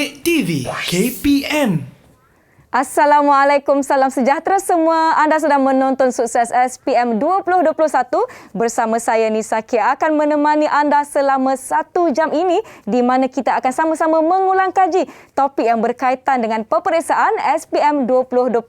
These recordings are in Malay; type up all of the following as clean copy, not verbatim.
Didik TV KPM. Assalamualaikum, salam sejahtera semua. Anda sedang menonton Sukses SPM 2021 bersama saya Nisa Kia akan menemani anda selama 1 jam ini di mana kita akan sama-sama mengulang kaji topik yang berkaitan dengan peperiksaan SPM 2021.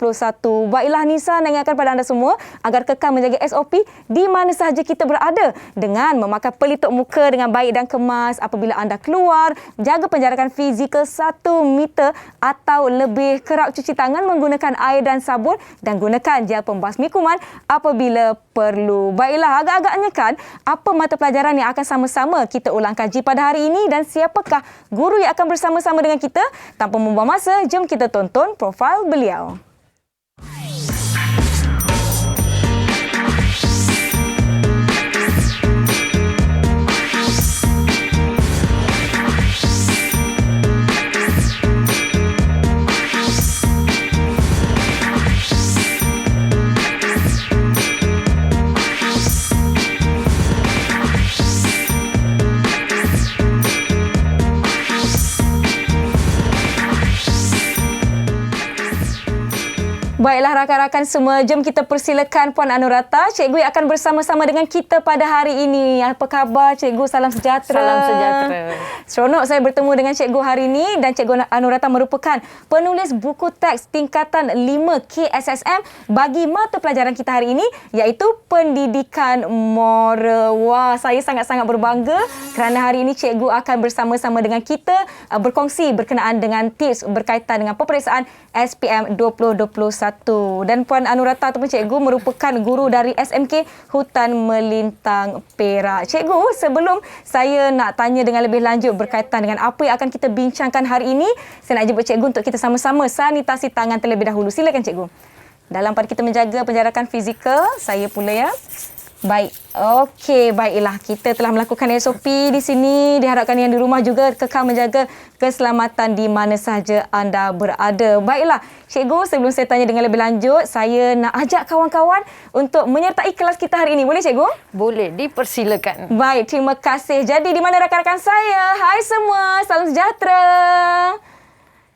Baiklah Nisa nak ingatkan pada anda semua agar kekal menjaga SOP di mana sahaja kita berada dengan memakai pelitup muka dengan baik dan kemas apabila anda keluar, jaga penjarakan fizikal 1 meter atau lebih, kerap cuci tangan menggunakan air dan sabun dan gunakan gel pembasmi kuman apabila perlu. Baiklah, agak-agaknya kan apa mata pelajaran yang akan sama-sama kita ulang kaji pada hari ini dan siapakah guru yang akan bersama-sama dengan kita? Tanpa membuang masa, jom kita tonton profil beliau. Baiklah rakan-rakan semua, jom kita persilakan Puan Anurata. Cikgu yang akan bersama-sama dengan kita pada hari ini. Apa khabar Cikgu? Salam sejahtera. Salam sejahtera. Seronok saya bertemu dengan Cikgu hari ini dan Cikgu Anurata merupakan penulis buku teks tingkatan 5 KSSM bagi mata pelajaran kita hari ini iaitu Pendidikan Moral. Wah, saya sangat-sangat berbangga kerana hari ini Cikgu akan bersama-sama dengan kita berkongsi berkenaan dengan tips berkaitan dengan peperiksaan SPM 2021. Dan Puan Anurata ataupun Cikgu merupakan guru dari SMK Hutan Melintang Perak. Cikgu, sebelum saya nak tanya dengan lebih lanjut berkaitan dengan apa yang akan kita bincangkan hari ini, saya nak jemput Cikgu untuk kita sama-sama sanitasi tangan terlebih dahulu. Silakan Cikgu. Dalam pada kita menjaga penjarakan fizikal, saya pula ya. Baik, okey, baiklah. Kita telah melakukan SOP di sini. Diharapkan yang di rumah juga kekal menjaga keselamatan di mana sahaja anda berada. Baiklah, Cikgu, sebelum saya tanya dengan lebih lanjut, saya nak ajak kawan-kawan untuk menyertai kelas kita hari ini. Boleh Cikgu? Boleh, dipersilakan. Baik, terima kasih. Jadi, di mana rakan-rakan saya? Hai semua, salam sejahtera.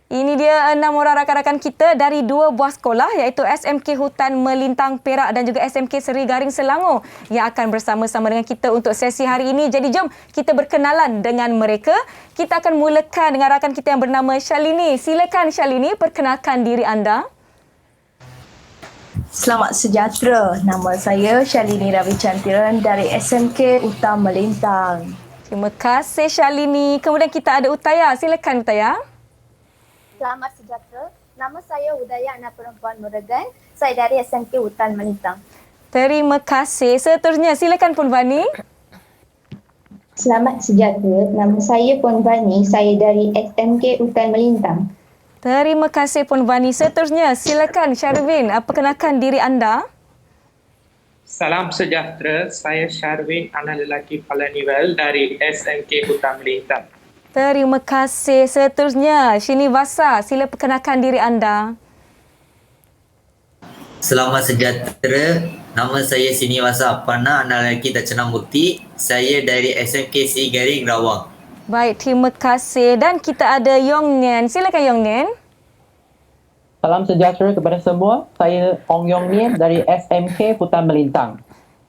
Ini dia 6 orang rakan-rakan kita dari 2 buah sekolah iaitu SMK Hutan Melintang Perak dan juga SMK Seri Garing Selangor yang akan bersama-sama dengan kita untuk sesi hari ini. Jadi jom kita berkenalan dengan mereka. Kita akan mulakan dengan rakan kita yang bernama Shalini. Silakan Shalini, perkenalkan diri anda. Selamat sejahtera. Nama saya Shalini Ravichandran dari SMK Hutan Melintang. Terima kasih Shalini. Kemudian kita ada Utaya. Silakan Utaya. Selamat sejahtera. Nama saya Udaya, anak perempuan Muregan. Saya dari SMK Hutan Melintang. Terima kasih. Seterusnya, silakan Puan Vani. Selamat sejahtera. Nama saya Puan Vani. Saya dari SMK Hutan Melintang. Terima kasih Puan Vani. Seterusnya, silakan Syarwin. Perkenalkan diri anda. Salam sejahtera. Saya Syarwin, anak lelaki Palaniwal dari SMK Hutan Melintang. Terima kasih. Seterusnya, Shinivasa, sila perkenalkan diri anda. Selamat sejahtera. Nama saya Shinivasa Apana, anak lelaki Dacana Mukti. Saya dari SMK Seri Garing Rawang. Baik, terima kasih. Dan kita ada Yong Nian. Silakan Yong Nian. Salam sejahtera kepada semua. Saya Ong Yong Nian dari SMK Hutan Melintang.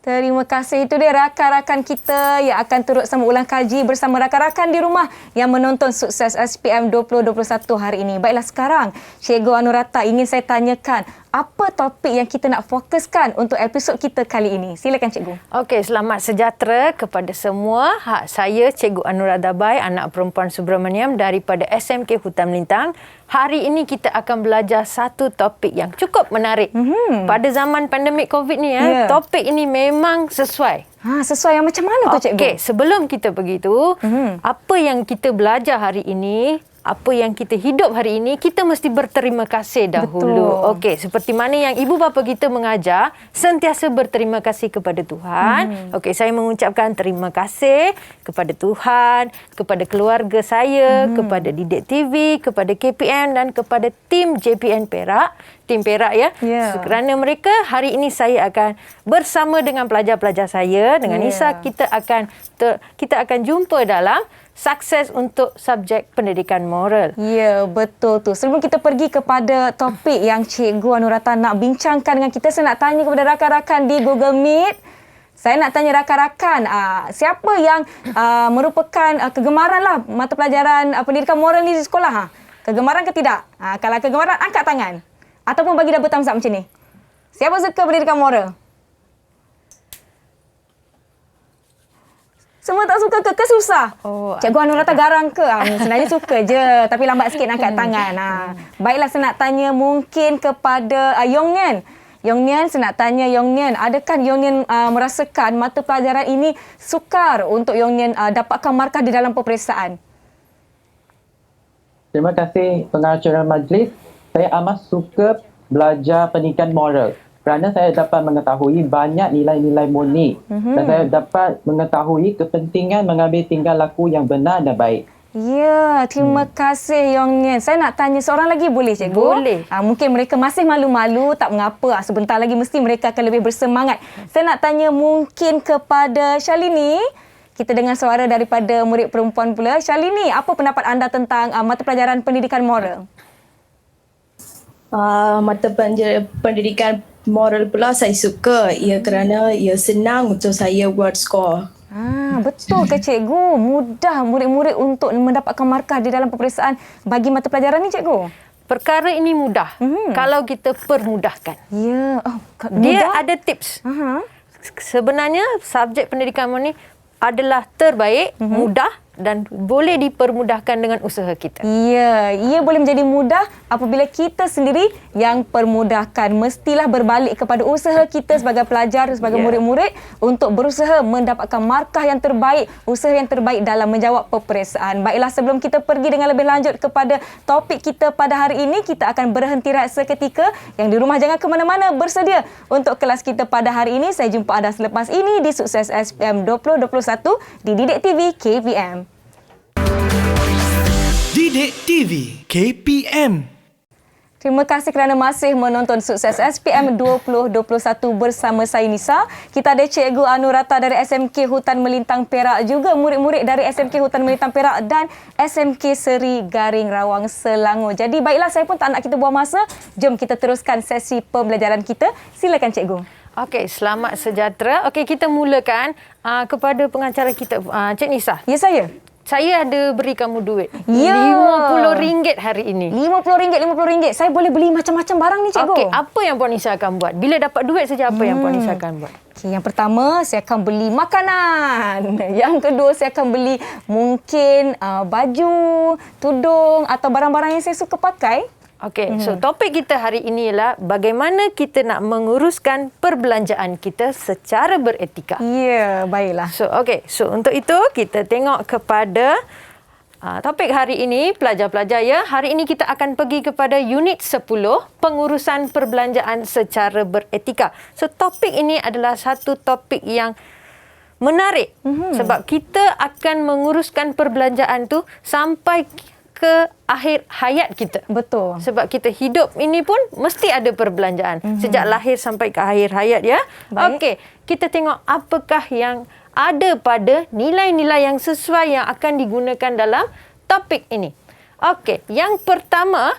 Terima kasih. Itu dia rakan-rakan kita yang akan turut sama ulang kaji bersama rakan-rakan di rumah yang menonton Sukses SPM 2021 hari ini. Baiklah, sekarang Cikgu Anurata ingin saya tanyakan apa topik yang kita nak fokuskan untuk episod kita kali ini. Silakan Cikgu. Okey, selamat sejahtera kepada semua. Saya Cikgu Anurata Bai, anak perempuan Subramaniam daripada SMK Hutan Melintang. Hari ini kita akan belajar satu topik yang cukup menarik. Pada zaman pandemik COVID ni, topik ini memang sesuai. Sesuai yang macam mana tu Cikgu? Okey, sebelum kita pergi tu, apa yang kita belajar hari ini, apa yang kita hidup hari ini, kita mesti berterima kasih dahulu. Okey, seperti mana yang ibu bapa kita mengajar, sentiasa berterima kasih kepada Tuhan. Okey, saya mengucapkan terima kasih kepada Tuhan, kepada keluarga saya, kepada Didik TV, kepada KPM dan kepada tim JPN Perak, tim Perak ya. Kerana mereka, hari ini saya akan bersama dengan pelajar-pelajar saya, dengan Nisa, kita akan jumpa dalam sukses untuk subjek pendidikan moral. Ya, betul tu. Sebelum kita pergi kepada topik yang Cikgu Anurata nak bincangkan dengan kita, saya nak tanya kepada rakan-rakan di Google Meet. Saya nak tanya rakan-rakan, siapa yang merupakan kegemaran lah mata pelajaran pendidikan moral ni di sekolah? Kegemaran ke tidak? Kalau kegemaran, angkat tangan. Ataupun bagi double thumbs up macam ni. Siapa suka pendidikan moral? Semua tak suka ke susah? Cikgu Anurata garang ke? Sebenarnya suka je. Tapi lambat sikit nak angkat tangan. Baiklah, saya nak tanya mungkin kepada Yong Nian. Yong Nian, saya nak tanya Yong Nian. Adakah Yong Nian merasakan mata pelajaran ini sukar untuk Yong Nian dapatkan markah di dalam peperiksaan? Terima kasih pengacara majlis. Saya amat suka belajar pendidikan moral. Kerana saya dapat mengetahui banyak nilai-nilai murni dan saya dapat mengetahui kepentingan mengambil tingkah laku yang benar dan baik. Ya, terima kasih Yong Nian. Saya nak tanya seorang lagi, boleh Cikgu? Boleh. Mungkin mereka masih malu-malu, tak mengapa. Sebentar lagi mesti mereka akan lebih bersemangat. Saya nak tanya mungkin kepada Shalini. Kita dengar suara daripada murid perempuan pula. Shalini, apa pendapat anda tentang mata pelajaran pendidikan moral? Mata pendidikan moral pula saya suka. Ia kerana ia senang untuk saya buat skor. Betul ke Cikgu? Mudah murid-murid untuk mendapatkan markah di dalam peperiksaan bagi mata pelajaran ni Cikgu? Perkara ini mudah kalau kita permudahkan. Ya, Dia ada tips. Sebenarnya subjek pendidikan moral ni adalah terbaik, mudah dan boleh dipermudahkan dengan usaha kita. Ya, ia boleh menjadi mudah apabila kita sendiri yang permudahkan. Mestilah berbalik kepada usaha kita sebagai pelajar, sebagai murid-murid untuk berusaha mendapatkan markah yang terbaik, usaha yang terbaik dalam menjawab peperiksaan. Baiklah, sebelum kita pergi dengan lebih lanjut kepada topik kita pada hari ini, kita akan berhenti rehat seketika. Yang di rumah jangan ke mana-mana, bersedia untuk kelas kita pada hari ini. Saya jumpa anda selepas ini di Sukses SPM 2021 di Didik TV KPM. Didik TV KPM. Terima kasih kerana masih menonton Sukses SPM 2021 bersama saya Nisa. Kita ada Cikgu Anurata dari SMK Hutan Melintang Perak, juga murid-murid dari SMK Hutan Melintang Perak dan SMK Seri Garing Rawang Selangor. Jadi baiklah, saya pun tak nak kita buang masa. Jom kita teruskan sesi pembelajaran kita. Silakan Cikgu. Okey, selamat sejahtera. Okey, kita mulakan kepada pengacara kita, Cik Nisa. Ya, saya. Saya ada beri kamu duit. Ya. RM50 hari ini. RM50. Saya boleh beli macam-macam barang ni Cikgu. Okey, apa yang Puan Nisa akan buat? Bila dapat duit saja, apa yang Puan Nisa akan buat? Okay, yang pertama, saya akan beli makanan. Yang kedua, saya akan beli mungkin baju, tudung atau barang-barang yang saya suka pakai. Okey, so topik kita hari ini ialah bagaimana kita nak menguruskan perbelanjaan kita secara beretika. Ya, baiklah. So untuk itu kita tengok kepada topik hari ini, pelajar-pelajar ya. Hari ini kita akan pergi kepada unit 10, pengurusan perbelanjaan secara beretika. So topik ini adalah satu topik yang menarik sebab kita akan menguruskan perbelanjaan tu sampai ke akhir hayat kita. Betul. Sebab kita hidup ini pun mesti ada perbelanjaan. Sejak lahir sampai ke akhir hayat ya. Okey, kita tengok apakah yang ada pada nilai-nilai yang sesuai yang akan digunakan dalam topik ini. Okey, yang pertama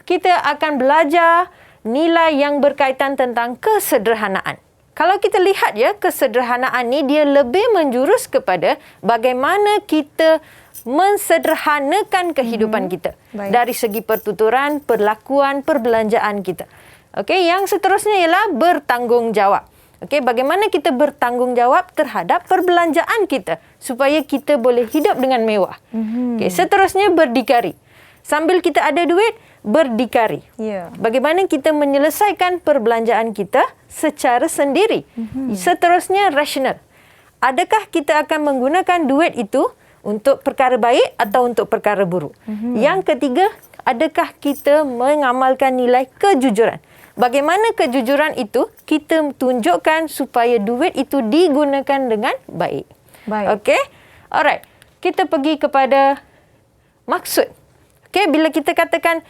kita akan belajar nilai yang berkaitan tentang kesederhanaan. Kalau kita lihat ya, kesederhanaan ni dia lebih menjurus kepada bagaimana kita mensederhanakan kehidupan kita. Baik. Dari segi pertuturan, perlakuan, perbelanjaan kita. Okey, yang seterusnya ialah bertanggungjawab. Okey, bagaimana kita bertanggungjawab terhadap perbelanjaan kita supaya kita boleh hidup dengan mewah. Okey, seterusnya berdikari. Sambil kita ada duit, berdikari. Ya. Bagaimana kita menyelesaikan perbelanjaan kita secara sendiri. Seterusnya rasional. Adakah kita akan menggunakan duit itu untuk perkara baik atau untuk perkara buruk? Yang ketiga, adakah kita mengamalkan nilai kejujuran? Bagaimana kejujuran itu kita tunjukkan supaya duit itu digunakan dengan baik. Okey? Alright. Kita pergi kepada maksud. Okey, bila kita katakan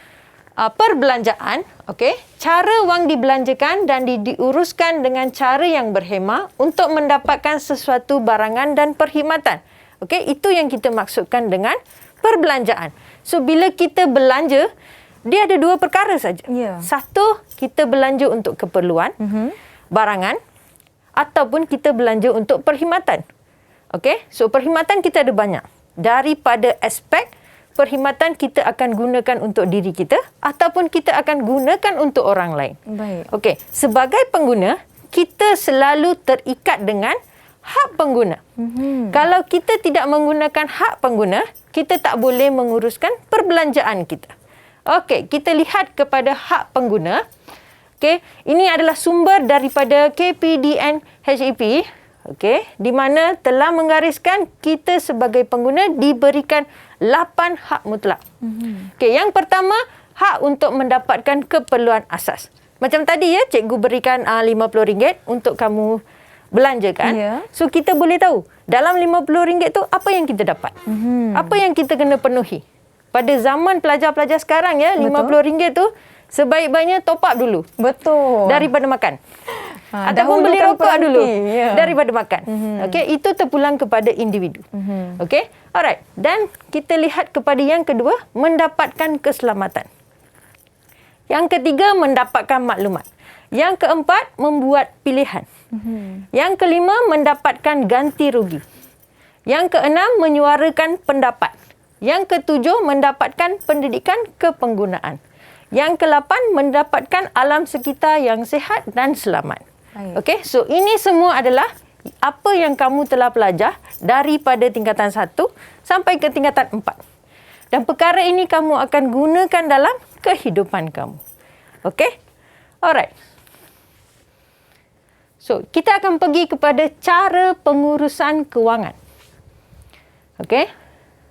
perbelanjaan, okey, cara wang dibelanjakan dan diuruskan dengan cara yang berhemah untuk mendapatkan sesuatu barangan dan perkhidmatan. Okey, itu yang kita maksudkan dengan perbelanjaan. So bila kita belanja, dia ada dua perkara saja. Ya. Satu, kita belanja untuk keperluan, barangan, ataupun kita belanja untuk perkhidmatan. Okey, so perkhidmatan kita ada banyak. Daripada aspek perkhidmatan kita akan gunakan untuk diri kita ataupun kita akan gunakan untuk orang lain. Baik. Okey, sebagai pengguna, kita selalu terikat dengan hak pengguna. Kalau kita tidak menggunakan hak pengguna, kita tak boleh menguruskan perbelanjaan kita. Okey, kita lihat kepada hak pengguna. Okey, ini adalah sumber daripada KPDN HEP. Okey, di mana telah menggariskan kita sebagai pengguna diberikan 8 hak mutlak. Okey, yang pertama, hak untuk mendapatkan keperluan asas. Macam tadi ya, cikgu berikan RM50 untuk kamu belanjakan. Ya. So kita boleh tahu dalam RM50 tu apa yang kita dapat. Apa yang kita kena penuhi. Pada zaman pelajar-pelajar sekarang ya, RM50 tu sebaik-baiknya top up dulu Betul. daripada makan. Ataupun beli dahulukan rokok dulu ya. daripada makan. Okey, itu terpulang kepada individu. Okey? Alright. Dan kita lihat kepada yang kedua, mendapatkan keselamatan. Yang ketiga, mendapatkan maklumat. Yang keempat, membuat pilihan. Yang kelima, mendapatkan ganti rugi. Yang keenam, menyuarakan pendapat. Yang ketujuh, mendapatkan pendidikan kepenggunaan. Yang ke-8, mendapatkan alam sekitar yang sihat dan selamat. Okey, so ini semua adalah apa yang kamu telah belajar daripada tingkatan 1 sampai ke tingkatan 4. Dan perkara ini kamu akan gunakan dalam kehidupan kamu. Okey? Alright. So, kita akan pergi kepada cara pengurusan kewangan. Okey?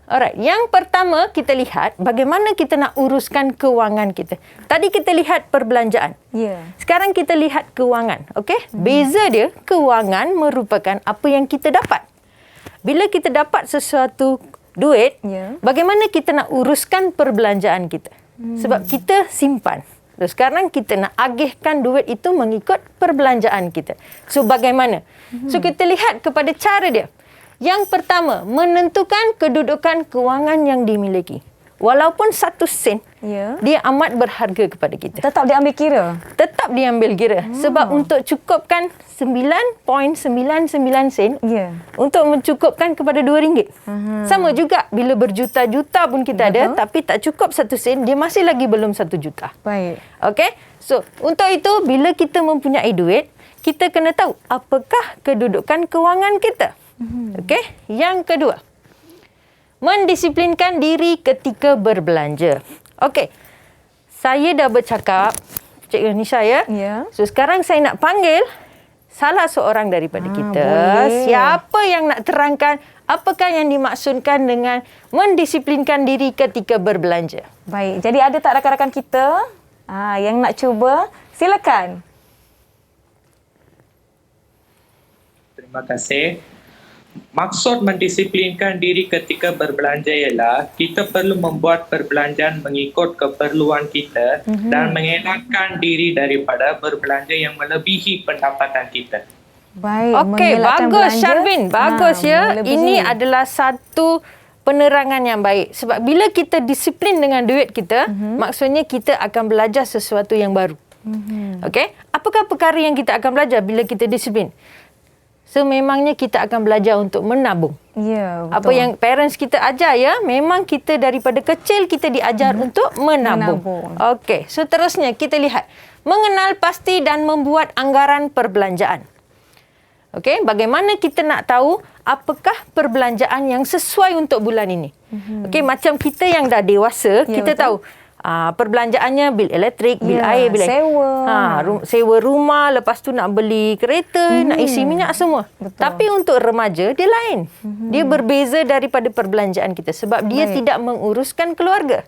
Alright, yang pertama kita lihat bagaimana kita nak uruskan kewangan kita. Tadi kita lihat perbelanjaan. Ya. Sekarang kita lihat kewangan. Okey? Beza dia, kewangan merupakan apa yang kita dapat. Bila kita dapat sesuatu duit, bagaimana kita nak uruskan perbelanjaan kita? Sebab kita simpan. Terus sekarang kita nak agihkan duit itu mengikut perbelanjaan kita. So bagaimana? So kita lihat kepada cara dia. Yang pertama, menentukan kedudukan kewangan yang dimiliki. Walaupun 1 sen, dia amat berharga kepada kita. Tetap diambil kira? Tetap diambil kira. Sebab untuk cukupkan 9.99 sen, untuk mencukupkan kepada RM2. Sama juga bila berjuta-juta pun kita ada, tapi tak cukup 1 sen, dia masih lagi belum 1 juta. Baik. Okey? So, untuk itu, bila kita mempunyai duit, kita kena tahu apakah kedudukan kewangan kita. Okey, yang kedua, mendisiplinkan diri ketika berbelanja. Okey, saya dah bercakap, Cikgu Nisha ya. So sekarang saya nak panggil salah seorang daripada kita. Boleh. Siapa yang nak terangkan apakah yang dimaksudkan dengan mendisiplinkan diri ketika berbelanja? Baik, jadi ada tak rakan-rakan kita yang nak cuba? Silakan. Terima kasih. Maksud mendisiplinkan diri ketika berbelanja ialah kita perlu membuat perbelanjaan mengikut keperluan kita dan mengelakkan diri daripada berbelanja yang melebihi pendapatan kita. Baik. Okey, bagus Syarwin. Bagus ya. Ini adalah satu penerangan yang baik. Sebab bila kita disiplin dengan duit kita, maksudnya kita akan belajar sesuatu yang baru. Okey? Apakah perkara yang kita akan belajar bila kita disiplin? Sememangnya kita akan belajar untuk menabung. Ya, betul. Apa yang parents kita ajar ya, memang kita daripada kecil kita diajar untuk menabung. Okey, seterusnya kita lihat. Mengenal pasti dan membuat anggaran perbelanjaan. Okey, bagaimana kita nak tahu apakah perbelanjaan yang sesuai untuk bulan ini? Okey, macam kita yang dah dewasa, kita tahu perbelanjaannya bil elektrik, bil air, bil sewa rumah, lepas tu nak beli kereta, nak isi minyak semua. Tapi untuk remaja dia lain. Dia berbeza daripada perbelanjaan kita sebab dia tidak menguruskan keluarga.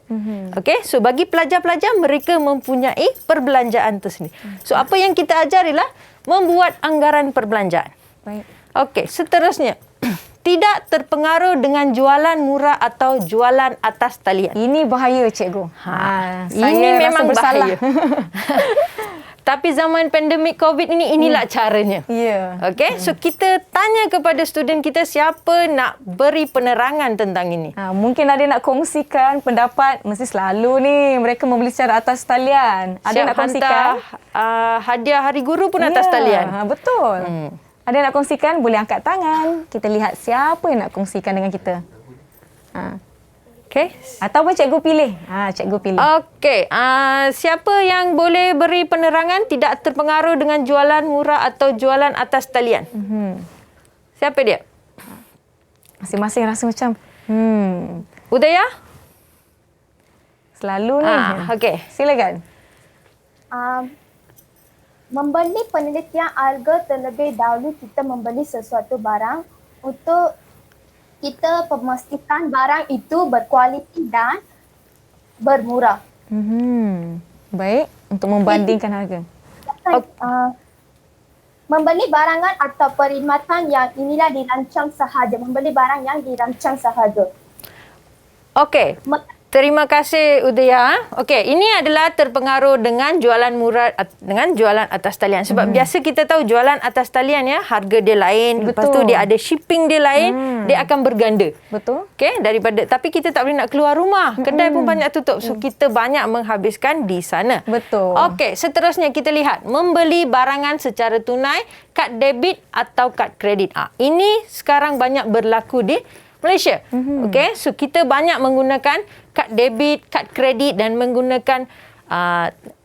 Okey, so bagi pelajar-pelajar mereka mempunyai perbelanjaan tersendiri. So apa yang kita ajar ialah membuat anggaran perbelanjaan. Okey, seterusnya tidak terpengaruh dengan jualan murah atau jualan atas talian. Ini bahaya, cikgu. Ini memang bahaya. Tapi zaman pandemik COVID ini, inilah caranya. Ya. Okey, so kita tanya kepada student kita siapa nak beri penerangan tentang ini. Mungkin ada nak kongsikan pendapat, mesti selalu ni mereka membeli secara atas talian. Ada Siap nak kongsikan? hantar hadiah Hari Guru pun atas talian. Betul. Ada nak kongsikan, boleh angkat tangan. Kita lihat siapa yang nak kongsikan dengan kita. Okey. Ataupun cikgu pilih. Cikgu pilih. Okey, siapa yang boleh beri penerangan tidak terpengaruh dengan jualan murah atau jualan atas talian? Siapa dia? Masing-masing rasa macam Udaya? selalu ni. Okey. Silakan. Membeli penelitian harga terlebih dahulu kita membeli sesuatu barang untuk kita memastikan barang itu berkualiti dan bermurah. Baik, untuk membandingkan harga. Membeli barangan atau perkhidmatan yang inilah dirancang sahaja. Membeli barang yang dirancang sahaja. Okey. Terima kasih Udaya. Okey, ini adalah terpengaruh dengan jualan murah dengan jualan atas talian. Sebab biasa kita tahu jualan atas talian ya, harga dia lain, lepas tu dia ada shipping dia lain, dia akan berganda. Betul. Okey, tapi kita tak boleh nak keluar rumah. Kedai pun banyak tutup. So kita banyak menghabiskan di sana. Betul. Okey, seterusnya kita lihat membeli barangan secara tunai, kad debit atau kad kredit. Ini sekarang banyak berlaku di Malaysia. Okey, so kita banyak menggunakan kad debit, kad kredit dan menggunakan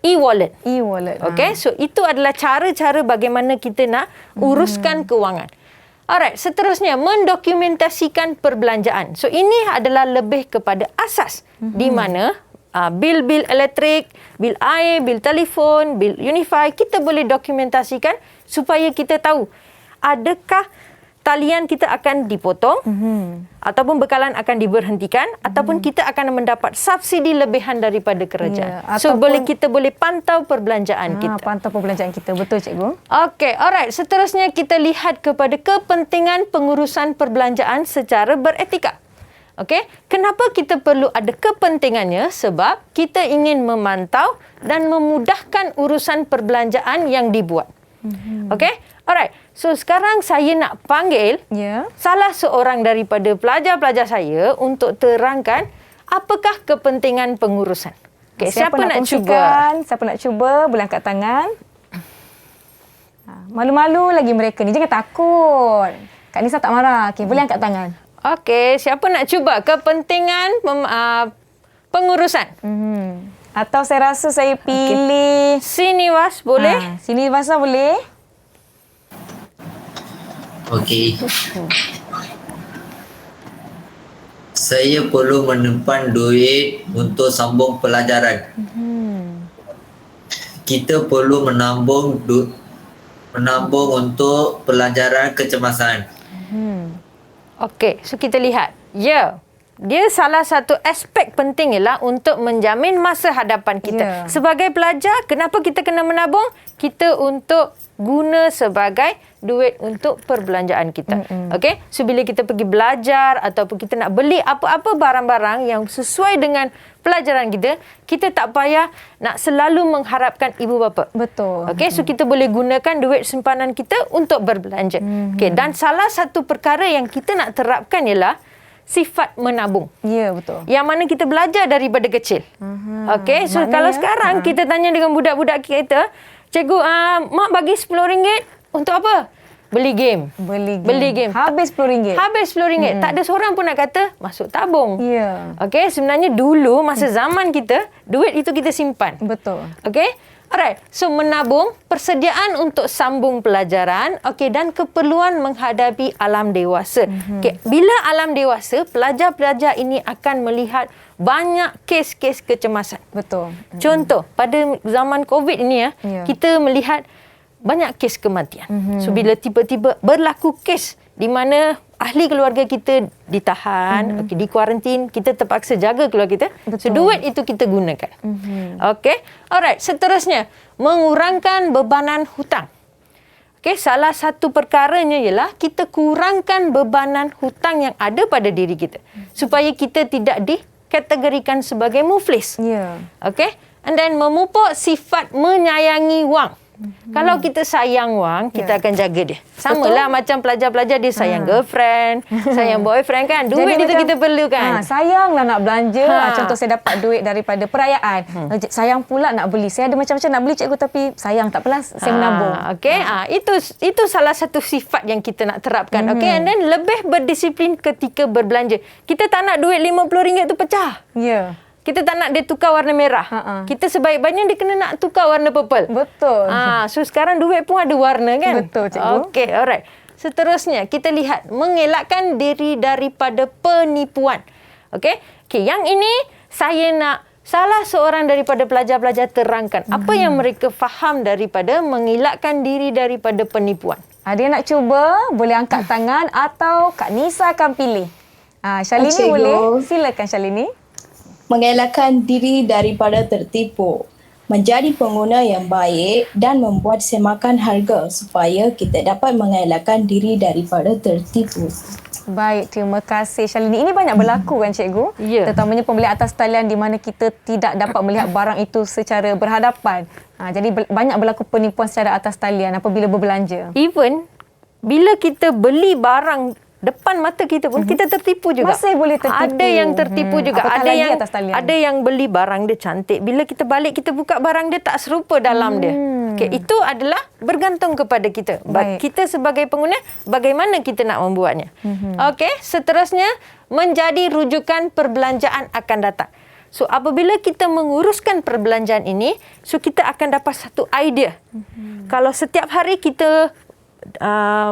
e-wallet. E-wallet. Okey, so itu adalah cara-cara bagaimana kita nak uruskan kewangan. Alright, seterusnya mendokumentasikan perbelanjaan. So ini adalah lebih kepada asas di mana bil-bil elektrik, bil air, bil telefon, bil Unify kita boleh dokumentasikan supaya kita tahu adakah talian kita akan dipotong ataupun bekalan akan diberhentikan ataupun kita akan mendapat subsidi lebihan daripada kerajaan. So kita boleh pantau perbelanjaan kita. Pantau perbelanjaan kita. Betul cikgu. Okey, alright. Seterusnya kita lihat kepada kepentingan pengurusan perbelanjaan secara beretika. Okey, kenapa kita perlu ada kepentingannya? Sebab kita ingin memantau dan memudahkan urusan perbelanjaan yang dibuat. Okey, alright. So sekarang saya nak panggil salah seorang daripada pelajar-pelajar saya untuk terangkan apakah kepentingan pengurusan. Okay, siapa nak cuba? Siapa nak cuba boleh angkat tangan. Malu-malu lagi mereka ni, jangan takut. Kak Nisa tak marah. Okay, boleh angkat tangan. Okey, siapa nak cuba kepentingan pengurusan? Atau saya rasa saya pilih Siniwas boleh? Siniwas boleh. Okey. Saya perlu menyimpan duit untuk sambung pelajaran. Kita perlu menambung untuk pelajaran kecemasan. Okey, so kita lihat. Dia salah satu aspek penting ialah untuk menjamin masa hadapan kita. Sebagai pelajar, kenapa kita kena menabung? Kita untuk guna sebagai duit untuk perbelanjaan kita. Okey? So bila kita pergi belajar ataupun kita nak beli apa-apa barang-barang yang sesuai dengan pelajaran kita, kita tak payah nak selalu mengharapkan ibu bapa. Betul. Okey, so kita boleh gunakan duit simpanan kita untuk berbelanja. Okey, dan salah satu perkara yang kita nak terapkan ialah sifat menabung. Ya, betul. Yang mana kita belajar daripada kecil. Okey, so kalau sekarang kita tanya dengan budak-budak kita, cikgu, mak bagi RM10 untuk apa? Beli game. Beli game. Habis RM10. Habis RM10. Tak ada seorang pun nak kata masuk tabung. Ya. Okey, sebenarnya dulu masa zaman kita, duit itu kita simpan. Betul. Okey? Alright. So menabung, persediaan untuk sambung pelajaran, okey, dan keperluan menghadapi alam dewasa. Okey, bila alam dewasa, pelajar-pelajar ini akan melihat banyak kes-kes kecemasan. Betul. Contoh, pada zaman COVID ini kita melihat banyak kes kematian. So bila tiba-tiba berlaku kes di mana ahli keluarga kita ditahan, okey, dikuarantin, kita terpaksa jaga keluarga kita. So duit itu kita gunakan. Okey. Alright, seterusnya mengurangkan bebanan hutang. Okey, salah satu perkaranya ialah kita kurangkan bebanan hutang yang ada pada diri kita supaya kita tidak dikategorikan sebagai muflis. Ya. Okey. And then memupuk sifat menyayangi wang. Kalau kita sayang wang, kita akan jaga dia. Samalah macam pelajar-pelajar dia sayang girlfriend, sayang boyfriend kan. Duit Jadi itu kita perlukan. Sayanglah nak belanja. Contoh saya dapat duit daripada perayaan. Sayang pula nak beli. Saya ada macam-macam nak beli cikgu tapi sayang tak apalah saya menabung. Okey, itu salah satu sifat yang kita nak terapkan. Okey, and then lebih berdisiplin ketika berbelanja. Kita tak nak duit RM50 tu pecah. Ya. Kita tak nak dia tukar warna merah. Kita sebaik-baiknya dia kena nak tukar warna purple. Betul. So sekarang duit pun ada warna kan? Betul, cikgu. Okey, alright. Seterusnya kita lihat mengelakkan diri daripada penipuan. Okey, yang ini saya nak salah seorang daripada pelajar-pelajar terangkan apa yang mereka faham daripada mengelakkan diri daripada penipuan. Ada yang nak cuba, boleh angkat tangan atau Kak Nisa akan pilih. Syalini Cikgu. boleh? Silakan Syalini. Mengelakkan diri daripada tertipu, menjadi pengguna yang baik dan membuat semakan harga supaya kita dapat mengelakkan diri daripada tertipu. Baik, terima kasih Syalini. Ini banyak berlaku kan cikgu? Ya. Terutamanya pembelian atas talian di mana kita tidak dapat melihat barang itu secara berhadapan. Jadi banyak berlaku penipuan secara atas talian apabila berbelanja. Even bila kita beli barang depan mata kita pun kita tertipu juga. Masih boleh tertipu. Ada yang tertipu juga. Apatah lagi atas talian. Ada yang beli barang dia cantik. Bila kita balik kita buka barang dia tak serupa dalam dia. Okey, itu adalah bergantung kepada kita. Baik. Kita sebagai pengguna bagaimana kita nak membuatnya. Okey, seterusnya menjadi rujukan perbelanjaan akan datang. So apabila kita menguruskan perbelanjaan ini, so kita akan dapat satu idea. Kalau setiap hari kita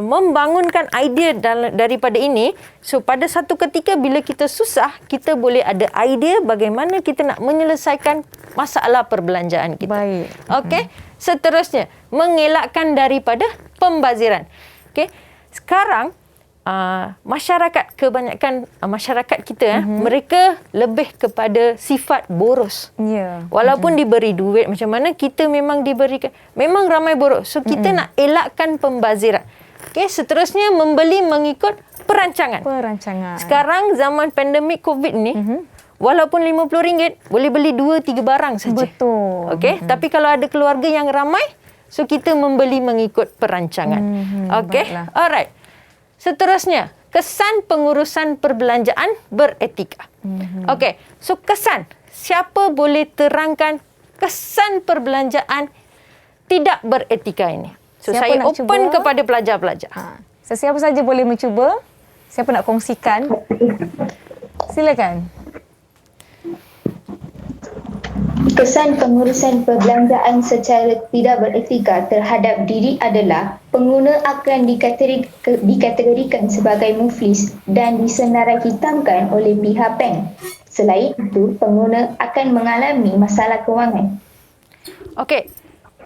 membangunkan idea daripada ini, so pada satu ketika bila kita susah, kita boleh ada idea bagaimana kita nak menyelesaikan masalah perbelanjaan kita. Baik. Okey, seterusnya mengelakkan daripada pembaziran. Okey, sekarang masyarakat, kebanyakan masyarakat kita mereka lebih kepada sifat boros. Ya. Walaupun diberi duit macam mana, kita memang diberikan, memang ramai boros. So kita nak elakkan pembaziran. Okey, seterusnya membeli mengikut perancangan. Sekarang zaman pandemik COVID ni, walaupun RM50 boleh beli 2-3 barang saja. Betul. Okey, tapi kalau ada keluarga yang ramai, so kita membeli mengikut perancangan. Okey, alright. Seterusnya, kesan pengurusan perbelanjaan beretika. Okey, so kesan. Siapa boleh terangkan kesan perbelanjaan tidak beretika ini? So Siapa saya nak open cuba? kepada pelajar-pelajar. Sesiapa saja boleh mencuba. Siapa nak kongsikan? Silakan. Kesan pengurusan perbelanjaan secara tidak beretika terhadap diri adalah pengguna akan dikategorikan sebagai muflis dan disenarai hitamkan oleh pihak bank. Selain itu, pengguna akan mengalami masalah kewangan. Okey,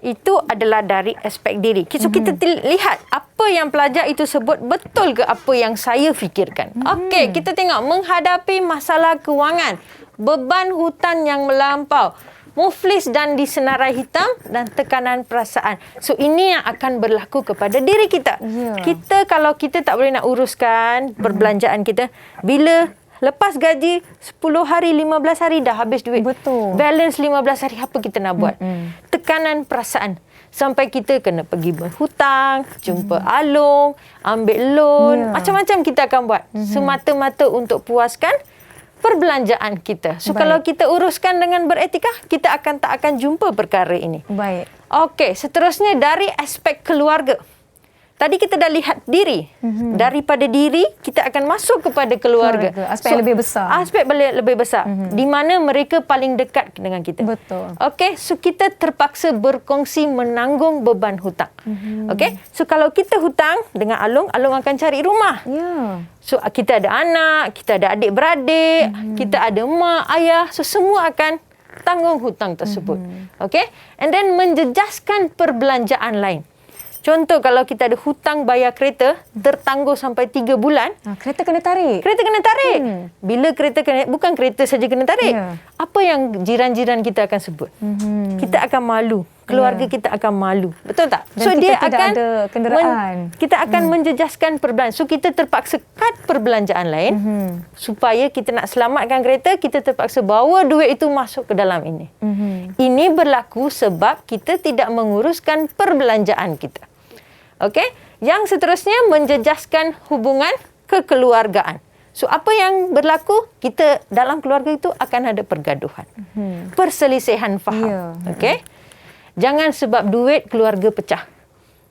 itu adalah dari aspek diri. So kita lihat apa yang pelajar itu sebut betul ke apa yang saya fikirkan. Okey, kita tengok menghadapi masalah kewangan, beban hutang yang melampau, muflis dan disenarai hitam dan tekanan perasaan. So ini yang akan berlaku kepada diri kita. Kita kalau kita tak boleh nak uruskan perbelanjaan kita, bila lepas gaji 10 hari, 15 hari dah habis duit. Betul. Balance 15 hari, apa kita nak buat? Tekanan perasaan. Sampai kita kena pergi berhutang, jumpa alung, ambil loan. Macam-macam kita akan buat. Semata-mata untuk puaskan perbelanjaan kita. So kalau kita uruskan dengan beretika, kita tak akan jumpa perkara ini. Baik. Okey, seterusnya dari aspek keluarga. Tadi kita dah lihat diri. Daripada diri, kita akan masuk kepada keluarga. Aspek yang lebih besar. Aspek lebih besar. Di mana mereka paling dekat dengan kita. Betul. Okey, so kita terpaksa berkongsi menanggung beban hutang. Okey, so kalau kita hutang dengan Alung, Alung akan cari rumah. Ya. So kita ada anak, kita ada adik-beradik, kita ada mak, ayah. So semua akan tanggung hutang tersebut. Okey, and then menjejaskan perbelanjaan lain. Contoh kalau kita ada hutang bayar kereta, tertangguh sampai 3 bulan. Kereta kena tarik. Kereta kena tarik. Bila kereta kena, bukan kereta saja kena tarik. Apa yang jiran-jiran kita akan sebut? Kita akan malu. keluarga kita akan malu. Betul tak? Dan kita tidak ada kenderaan. Kita akan menjejaskan perbelanjaan. So kita terpaksa cut perbelanjaan lain supaya kita nak selamatkan kereta, kita terpaksa bawa duit itu masuk ke dalam ini. Ini berlaku sebab kita tidak menguruskan perbelanjaan kita. Okey? Yang seterusnya menjejaskan hubungan kekeluargaan. So apa yang berlaku? Kita dalam keluarga itu akan ada pergaduhan. Perselisihan faham. Okey? Jangan sebab duit keluarga pecah.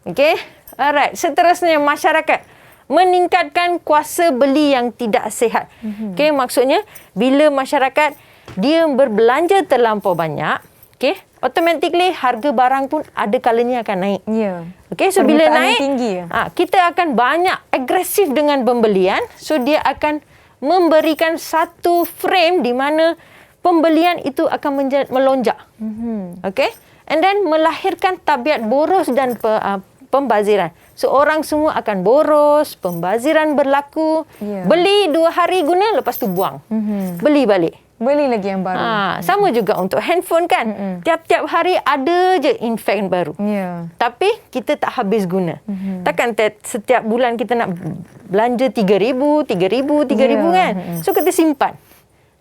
Okey? Alright, seterusnya masyarakat meningkatkan kuasa beli yang tidak sihat. Okey, maksudnya bila masyarakat dia berbelanja terlampau banyak, okey, automatically harga barang pun ada kalanya akan naik. Ya. Okey, so bila Permintaan naik, tinggi. kita akan banyak agresif dengan pembelian. So dia akan memberikan satu frame di mana pembelian itu akan melonjak. Okey? And then melahirkan tabiat boros dan pembaziran. So orang semua akan boros, pembaziran berlaku. Beli 2 hari guna, lepas tu buang. Beli balik. Beli lagi yang baru. Sama juga untuk handphone kan. Tiap-tiap hari ada je infect baru. Tapi kita tak habis guna. Takkan setiap bulan kita nak belanja 3,000 kan. So kita simpan.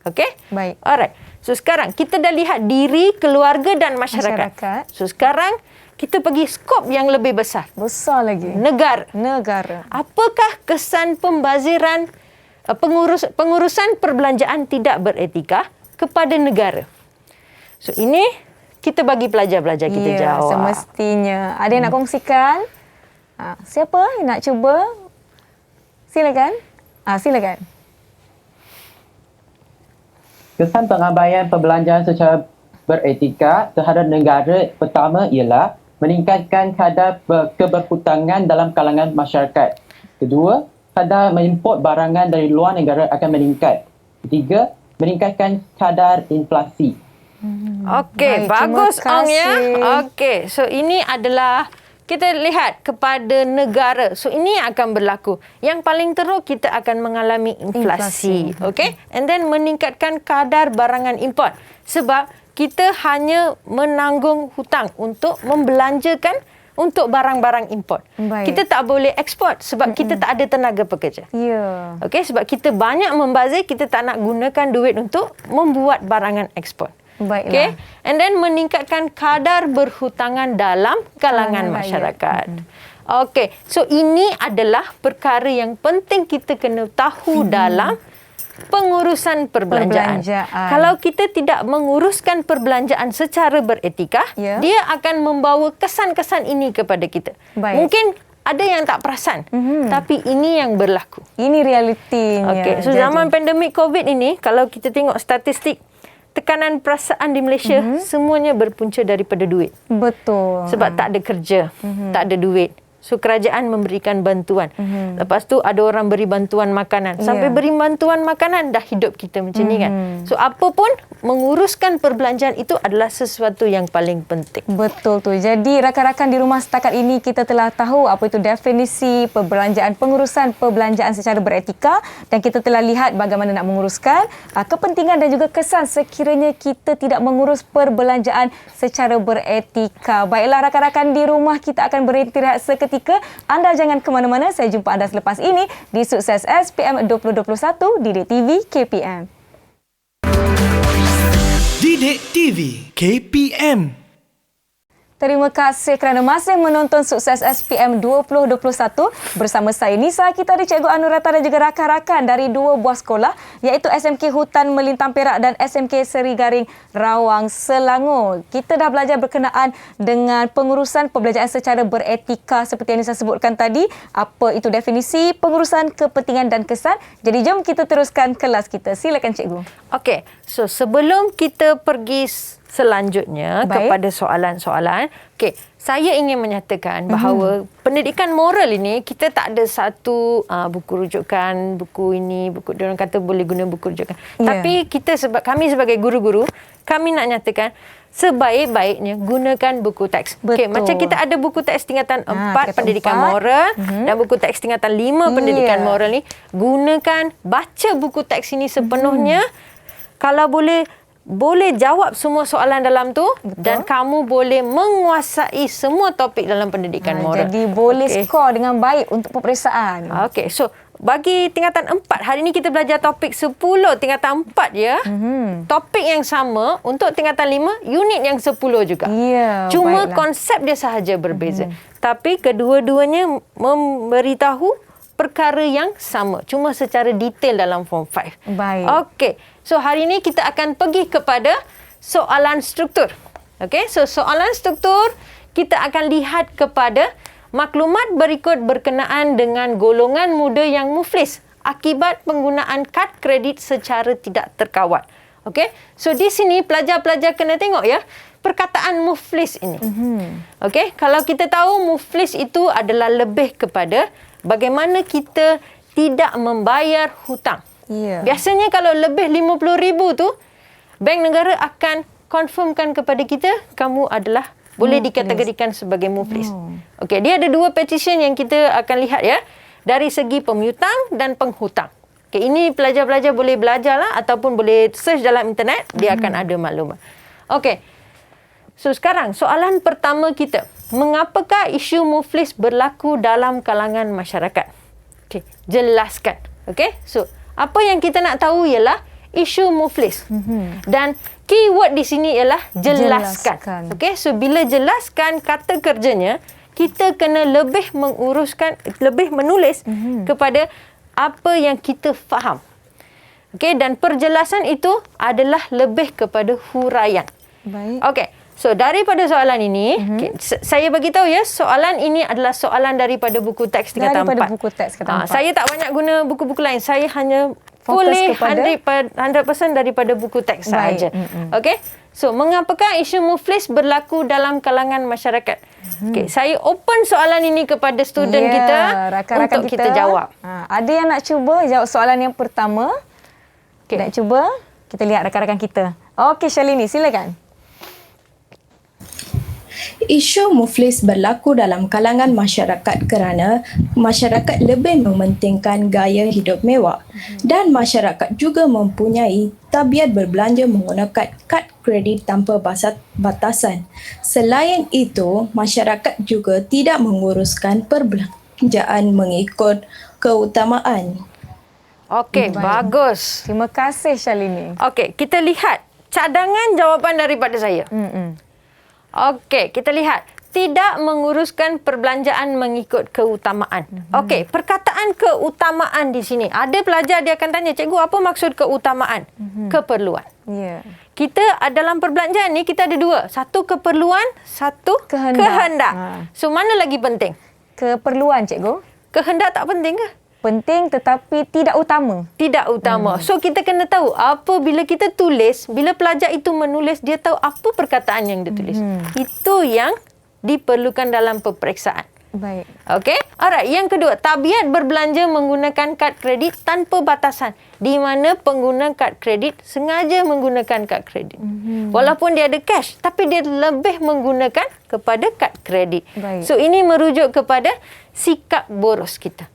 Okey? Baik. Alright. So sekarang kita dah lihat diri, keluarga dan masyarakat. So sekarang kita pergi skop yang lebih besar. Besar lagi. Negara. Apakah kesan pembaziran pengurusan perbelanjaan tidak beretika kepada negara? So ini kita bagi pelajar-pelajar kita jawab. Semestinya. Ada yang nak kongsikan? Siapa yang nak cuba? Silakan. Silakan. Kesan pengabaian perbelanjaan secara beretika terhadap negara pertama ialah meningkatkan kadar keberhutangan dalam kalangan masyarakat. Kedua, kadar mengimport barangan dari luar negara akan meningkat. Ketiga, meningkatkan kadar inflasi. Okey, bagus Ong ya. Okey, so ini adalah kita lihat kepada negara. So ini akan berlaku. Yang paling teruk kita akan mengalami inflasi. Okey? And then meningkatkan kadar barangan import. Sebab kita hanya menanggung hutang untuk membelanjakan untuk barang-barang import. Kita tak boleh ekspor sebab kita tak ada tenaga pekerja. Okey, sebab kita banyak membazir, kita tak nak gunakan duit untuk membuat barangan ekspor. Okay? And then meningkatkan kadar berhutangan dalam kalangan masyarakat. Okey, so ini adalah perkara yang penting kita kena tahu dalam pengurusan perbelanjaan. Kalau kita tidak menguruskan perbelanjaan secara beretika, dia akan membawa kesan-kesan ini kepada kita. Mungkin ada yang tak perasan, tapi ini yang berlaku. Ini realitinya. Okey, so zaman pandemik COVID ini, kalau kita tengok statistik, tekanan perasaan di Malaysia semuanya berpunca daripada duit. Betul. Sebab tak ada kerja, tak ada duit. So kerajaan memberikan bantuan. Lepas tu ada orang beri bantuan makanan. Sampai beri bantuan makanan dah hidup kita macam ni kan. So apa pun menguruskan perbelanjaan itu adalah sesuatu yang paling penting. Betul tu. Jadi rakan-rakan di rumah setakat ini kita telah tahu apa itu definisi perbelanjaan, pengurusan perbelanjaan secara beretika, dan kita telah lihat bagaimana nak menguruskan kepentingan dan juga kesan sekiranya kita tidak mengurus perbelanjaan secara beretika. Baiklah rakan-rakan di rumah, kita akan berhenti rehat seketika. Anda jangan ke mana-mana. Saya jumpa anda selepas ini di Sukses SPM 2021 Didik TV KPM. Didik TV KPM. Terima kasih kerana masih menonton Sukses SPM 2021. Bersama saya Nisa, kita ada Cikgu Anurata dan juga rakan-rakan dari dua buah sekolah, iaitu SMK Hutan Melintang Perak dan SMK Seri Garing Rawang Selangor. Kita dah belajar berkenaan dengan pengurusan perbelanjaan secara beretika seperti yang Nisa sebutkan tadi. Apa itu definisi pengurusan kepentingan dan kesan. Jadi jom kita teruskan kelas kita. Silakan Cikgu. Okey, so sebelum kita pergi selanjutnya kepada soalan-soalan. Okey, saya ingin menyatakan bahawa pendidikan moral ini kita tak ada satu buku rujukan, buku ini, buku dia orang kata boleh guna buku rujukan. Tapi kita kami sebagai guru-guru, kami nak nyatakan sebaik-baiknya gunakan buku teks. Okey, macam kita ada buku teks tingkatan 4 pendidikan moral dan buku teks tingkatan 5 pendidikan moral ni, gunakan, baca buku teks ini sepenuhnya. Kalau boleh boleh jawab semua soalan dalam tu. Betul. Dan kamu boleh menguasai semua topik dalam pendidikan moral. Jadi boleh skor dengan baik untuk peperiksaan. Okey, so bagi tingkatan 4, hari ni kita belajar topik 10 tingkatan 4 ya. Topik yang sama untuk tingkatan 5, unit yang 10 juga. Ya, Cuma baiklah. konsep dia sahaja berbeza. Tapi kedua-duanya memberitahu perkara yang sama. Cuma secara detail dalam form 5. Baik. Okey, so hari ni kita akan pergi kepada soalan struktur. Okey, so soalan struktur kita akan lihat kepada maklumat berikut berkenaan dengan golongan muda yang muflis akibat penggunaan kad kredit secara tidak terkawal. Okey, so di sini pelajar-pelajar kena tengok ya perkataan muflis ini. Okey, kalau kita tahu muflis itu adalah lebih kepada bagaimana kita tidak membayar hutang. Ya. Biasanya kalau lebih 50,000 tu, bank negara akan confirmkan kepada kita kamu adalah boleh dikategorikan sebagai muflis. Okey, dia ada 2 petition yang kita akan lihat ya. Dari segi pemiutang dan penghutang. Okey, ini pelajar-pelajar boleh belajarlah ataupun boleh search dalam internet, dia akan ada maklumat. Okey. So sekarang soalan pertama kita, mengapakah isu muflis berlaku dalam kalangan masyarakat? Okey, jelaskan. Okey, so apa yang kita nak tahu ialah isu muflis. Dan keyword di sini ialah jelaskan. Okey, so bila jelaskan kata kerjanya, kita kena lebih menulis kepada apa yang kita faham. Okey, dan perjelasan itu adalah lebih kepada huraian. Baik. Okey, so daripada soalan ini, saya bagi tahu ya, soalan ini adalah soalan daripada buku teks tingkatan 4. Daripada buku teks tingkatan 4. Saya tak banyak guna buku-buku lain. Saya hanya Fokus fully kepada 100% daripada buku teks sahaja. Okey. So, mengapakah isu muflis berlaku dalam kalangan masyarakat? Okey, saya open soalan ini kepada student kita rakan-rakan untuk kita jawab. Ada yang nak cuba jawab soalan yang pertama? Okay. Nak cuba? Kita lihat rakan-rakan kita. Okey, Shalini, silakan. Isu muflis berlaku dalam kalangan masyarakat kerana masyarakat lebih mementingkan gaya hidup mewah dan masyarakat juga mempunyai tabiat berbelanja menggunakan kad kredit tanpa batasan. Selain itu, masyarakat juga tidak menguruskan perbelanjaan mengikut keutamaan. Okey, bagus. Terima kasih, Shalini. Okey, kita lihat cadangan jawapan daripada saya. Okey, kita lihat. Tidak menguruskan perbelanjaan mengikut keutamaan. Okey, perkataan keutamaan di sini. Ada pelajar dia akan tanya, cikgu apa maksud keutamaan? Keperluan. Ya. Kita dalam perbelanjaan ni kita ada 2. Satu keperluan, satu kehendak. So mana lagi penting? Keperluan, cikgu. Kehendak tak penting ke? Penting tetapi tidak utama. Tidak utama. So kita kena tahu apa bila kita tulis, bila pelajar itu menulis, dia tahu apa perkataan yang dia tulis. Itu yang diperlukan dalam peperiksaan. Baik. Okey. Alright, yang kedua, tabiat berbelanja menggunakan kad kredit tanpa batasan. Di mana pengguna kad kredit sengaja menggunakan kad kredit. Walaupun dia ada cash, tapi dia lebih menggunakan kepada kad kredit. Baik. So ini merujuk kepada sikap boros kita.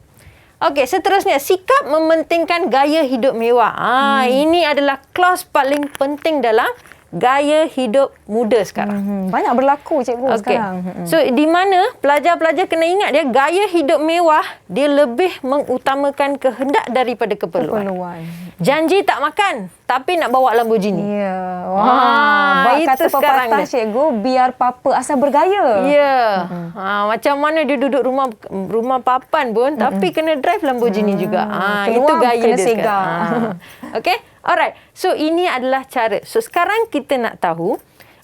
Okey, seterusnya, sikap mementingkan gaya hidup mewah. Ini adalah clause paling penting dalam gaya hidup muda sekarang. Banyak berlaku, cikgu, sekarang. So, di mana pelajar-pelajar kena ingat dia, gaya hidup mewah, dia lebih mengutamakan kehendak daripada keperluan. Janji tak makan, tapi nak bawa Lamborghini. Ya. Wah, itu kata sekarang pepatah, dia. cikgu, biar papa asal bergaya. Ya. Macam mana dia duduk rumah papan pun, tapi kena drive Lamborghini juga. Itu Keluar gaya kena dia segar. sekarang. Okey? Alright. So, ini adalah cara. So, sekarang kita nak tahu,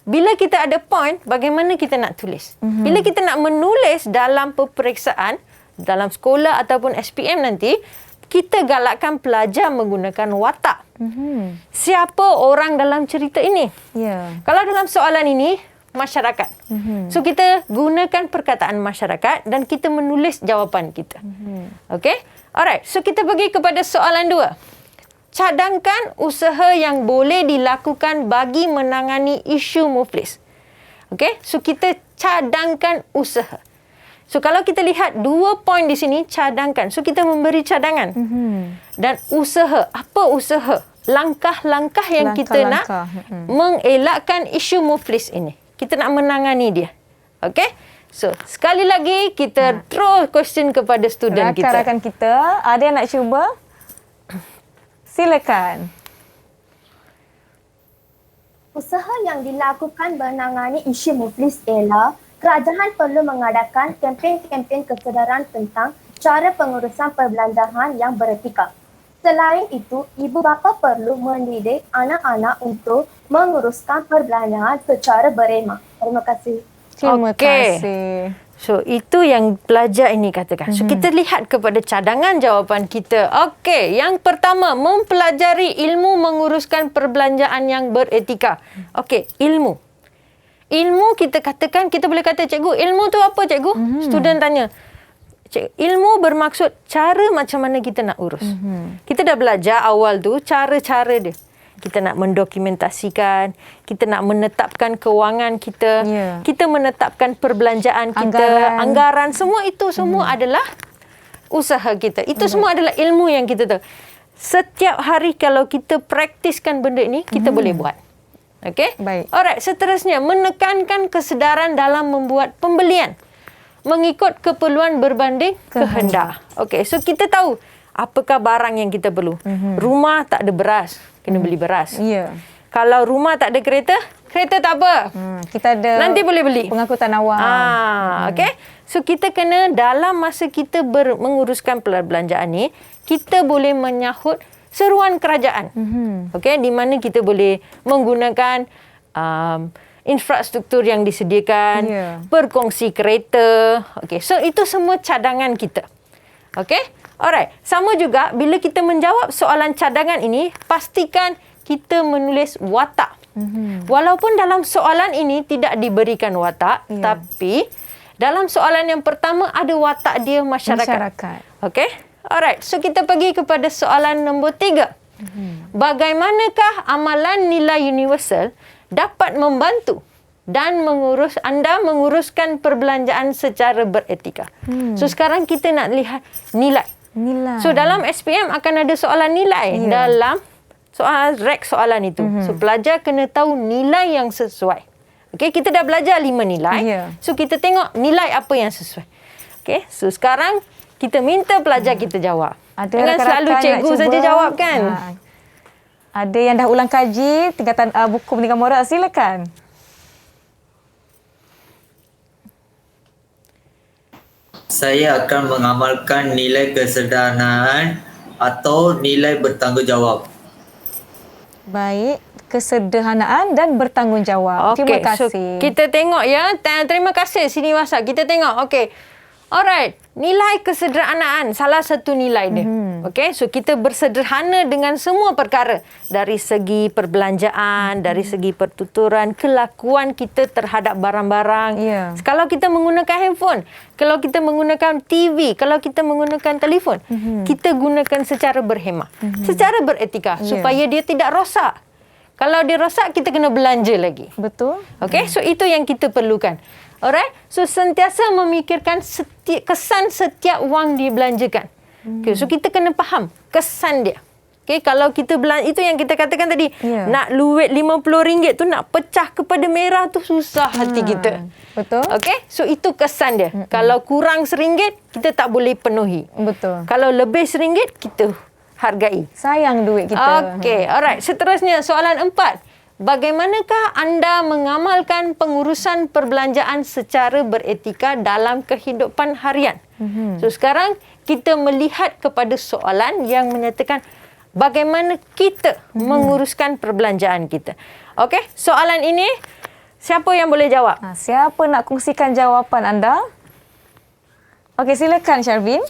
bila kita ada point, bagaimana kita nak tulis. Bila kita nak menulis dalam peperiksaan, dalam sekolah ataupun SPM nanti, kita galakkan pelajar menggunakan watak. Siapa orang dalam cerita ini? Ya. Kalau dalam soalan ini, masyarakat. So, kita gunakan perkataan masyarakat dan kita menulis jawapan kita. Okey? Alright. So, kita pergi kepada soalan 2. Cadangkan usaha yang boleh dilakukan bagi menangani isu muflis. Okey? So, kita cadangkan usaha. So, kalau kita lihat 2 poin di sini, cadangkan. So, kita memberi cadangan. Dan usaha. Apa usaha? langkah-langkah yang kita nak mengelakkan isu muflis ini. Kita nak menangani dia. Okey? So, sekali lagi kita throw question kepada student kita. Rakan-rakan kita, ada yang nak cuba? Silakan. Usaha yang dilakukan menangani isu muflis ialah kerajaan perlu mengadakan kempen-kempen kesedaran tentang cara pengurusan perbelanjaan yang beretika. Selain itu, ibu bapa perlu mendidik anak-anak untuk menguruskan perbelanjaan secara berhemah. Terima kasih. Terima kasih. So, itu yang pelajar ini katakan. So, kita lihat kepada cadangan jawapan kita. Okey, yang pertama, mempelajari ilmu menguruskan perbelanjaan yang beretika. Okey, ilmu. Ilmu kita katakan, kita boleh kata, cikgu, ilmu tu apa, cikgu? Student tanya. Ilmu bermaksud cara macam mana kita nak urus. Kita dah belajar awal tu cara-cara dia. Kita nak mendokumentasikan, kita nak menetapkan kewangan kita, kita menetapkan perbelanjaan kita, anggaran semua itu semua adalah usaha kita. Itu semua adalah ilmu yang kita tahu. Setiap hari kalau kita praktiskan benda ini, kita boleh buat. Okey? Baik. Alright, seterusnya kesedaran kesedaran dalam membuat pembelian. Mengikut keperluan berbanding kehendak. Okey, so kita tahu apakah barang yang kita perlu. Rumah tak ada beras, kena beli beras. Kalau rumah tak ada kereta, kereta tak apa. Kita ada nanti boleh beli. Pengangkutan awam. Okey. So kita kena dalam masa kita menguruskan perbelanjaan ni, kita boleh menyahut seruan kerajaan. Okey, di mana kita boleh menggunakan infrastruktur yang disediakan, berkongsi kereta. Okey, so itu semua cadangan kita. Okey? Alright. Sama juga bila kita menjawab soalan cadangan ini, pastikan kita menulis watak. Walaupun dalam soalan ini tidak diberikan watak, tapi dalam soalan yang pertama ada watak dia masyarakat. Okey? Alright. So kita pergi kepada soalan nombor 3. Bagaimanakah amalan nilai universal dapat membantu dan menguruskan perbelanjaan secara beretika. So sekarang kita nak lihat nilai. So dalam SPM akan ada soalan nilai dalam soal soalan itu. So pelajar kena tahu nilai yang sesuai. Okey, kita dah belajar 5 nilai. So kita tengok nilai apa yang sesuai. Okey, so sekarang kita minta pelajar kita jawab. Jangan selalu cikgu saja jawab kan. Ada yang dah ulang kaji tingkatan buku pendidikan moral, silakan. Saya akan mengamalkan nilai kesederhanaan atau nilai bertanggungjawab. Baik, kesederhanaan dan bertanggungjawab. Okay, terima kasih. So kita tengok ya. Terima kasih Sini Wasa. Kita tengok. Okey. Alright, nilai kesederhanaan salah satu nilai dia. Okey, so kita bersederhana dengan semua perkara dari segi perbelanjaan, dari segi pertuturan, kelakuan kita terhadap barang-barang. Kalau kita menggunakan handphone, kalau kita menggunakan TV, kalau kita menggunakan telefon, kita gunakan secara berhemah, secara beretika supaya dia tidak rosak. Kalau dia rosak, kita kena belanja lagi. Betul. Okey, so itu yang kita perlukan. Alright, so sentiasa memikirkan kesan setiap wang dibelanjakan. Okay, so kita kena faham kesan dia. Okay, kalau kita itu yang kita katakan tadi, nak luit RM50 tu nak pecah kepada merah tu susah hati kita. Betul. Okay, so itu kesan dia. Kalau kurang RM1, kita tak boleh penuhi. Betul. Kalau lebih RM1, kita hargai. Sayang duit kita. Okay, alright. Seterusnya soalan 4. Bagaimanakah anda mengamalkan pengurusan perbelanjaan secara beretika dalam kehidupan harian? So sekarang kita melihat kepada soalan yang menyatakan bagaimana kita menguruskan perbelanjaan kita. Okey, soalan ini siapa yang boleh jawab? Siapa nak kongsikan jawapan anda? Okey, silakan Sharvin.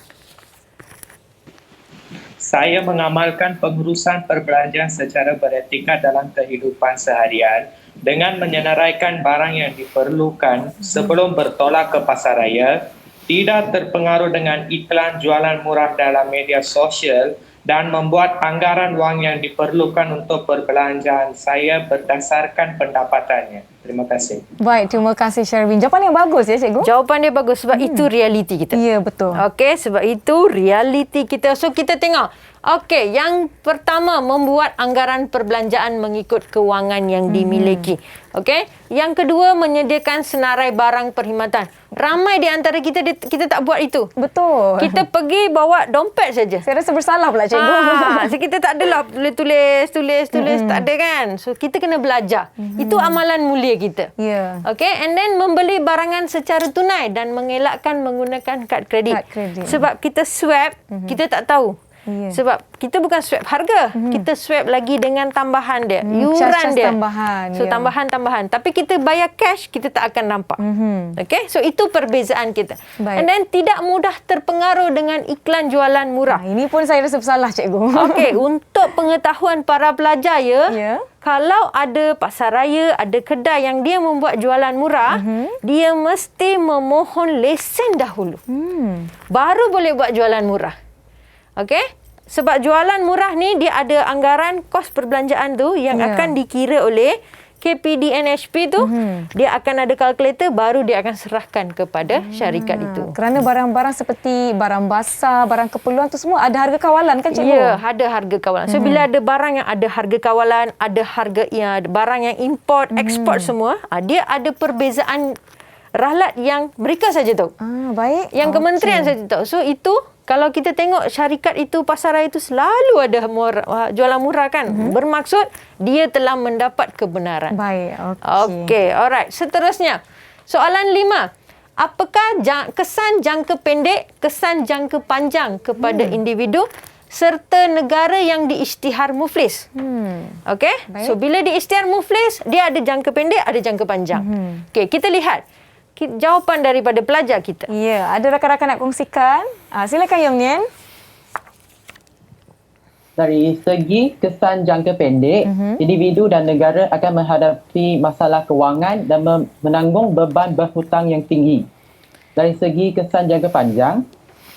Saya mengamalkan pengurusan perbelanjaan secara beretika dalam kehidupan seharian dengan menyenaraikan barang yang diperlukan sebelum bertolak ke pasaraya, tidak terpengaruh dengan iklan jualan murah dalam media sosial dan membuat anggaran wang yang diperlukan untuk perbelanjaan saya berdasarkan pendapatannya. Terima kasih. Baik, terima kasih Sherwin. Jawapan yang bagus ya cikgu. Jawapan dia bagus sebab itu realiti kita. Ya, betul. Okey, sebab itu realiti kita. So kita tengok. Okey, yang pertama membuat anggaran perbelanjaan mengikut kewangan yang dimiliki. Okey, yang kedua menyediakan senarai barang perkhidmatan. Ramai di antara kita tak buat itu. Betul. Kita pergi bawa dompet saja. Saya rasa bersalah pula cikgu. So kita tak adalah tulis, tak ada kan. So kita kena belajar. Itu amalan mulia kita. Ya. Okay, and then membeli barangan secara tunai dan mengelakkan menggunakan kad kredit. Sebab kita swap, kita tak tahu. Sebab kita bukan swap harga, kita swap lagi dengan tambahan dia, yuran dia. Tambahan. So tambahan. Tapi kita bayar cash, kita tak akan nampak. Okay, so itu perbezaan kita. Baik. And then tidak mudah terpengaruh dengan iklan jualan murah. Ini pun saya rasa bersalah cikgu. Okey, untuk pengetahuan para pelajar Ya. kalau ada pasaraya, ada kedai yang dia membuat jualan murah, dia mesti memohon lesen dahulu. Baru boleh buat jualan murah. Okey? Sebab jualan murah ni dia ada anggaran kos perbelanjaan tu yang akan dikira oleh KPD NHP tu. Dia akan ada kalkulator, baru dia akan serahkan kepada syarikat itu. Kerana barang-barang seperti barang basah, barang keperluan tu semua ada harga kawalan kan cikgu? Ya, ada harga kawalan. So bila ada barang yang ada harga kawalan, ada harga barang yang import, ekspor semua, dia ada perbezaan rahlat yang mereka saja tahu. Baik. Yang kementerian saja tahu. So itu kalau kita tengok syarikat itu, pasaraya itu selalu ada jualan murah kan. Bermaksud dia telah mendapat kebenaran. Baik. Okey, alright. Seterusnya, soalan 5. Apakah kesan jangka pendek, kesan jangka panjang kepada individu serta negara yang diisytihar muflis? Okey, so bila diisytihar muflis, dia ada jangka pendek, ada jangka panjang. Okey, kita lihat jawapan daripada pelajar kita. Ya, ada rakan-rakan nak kongsikan? Silakan Yong Nien. Dari segi kesan jangka pendek, individu dan negara akan menghadapi masalah kewangan dan menanggung beban berhutang yang tinggi. Dari segi kesan jangka panjang,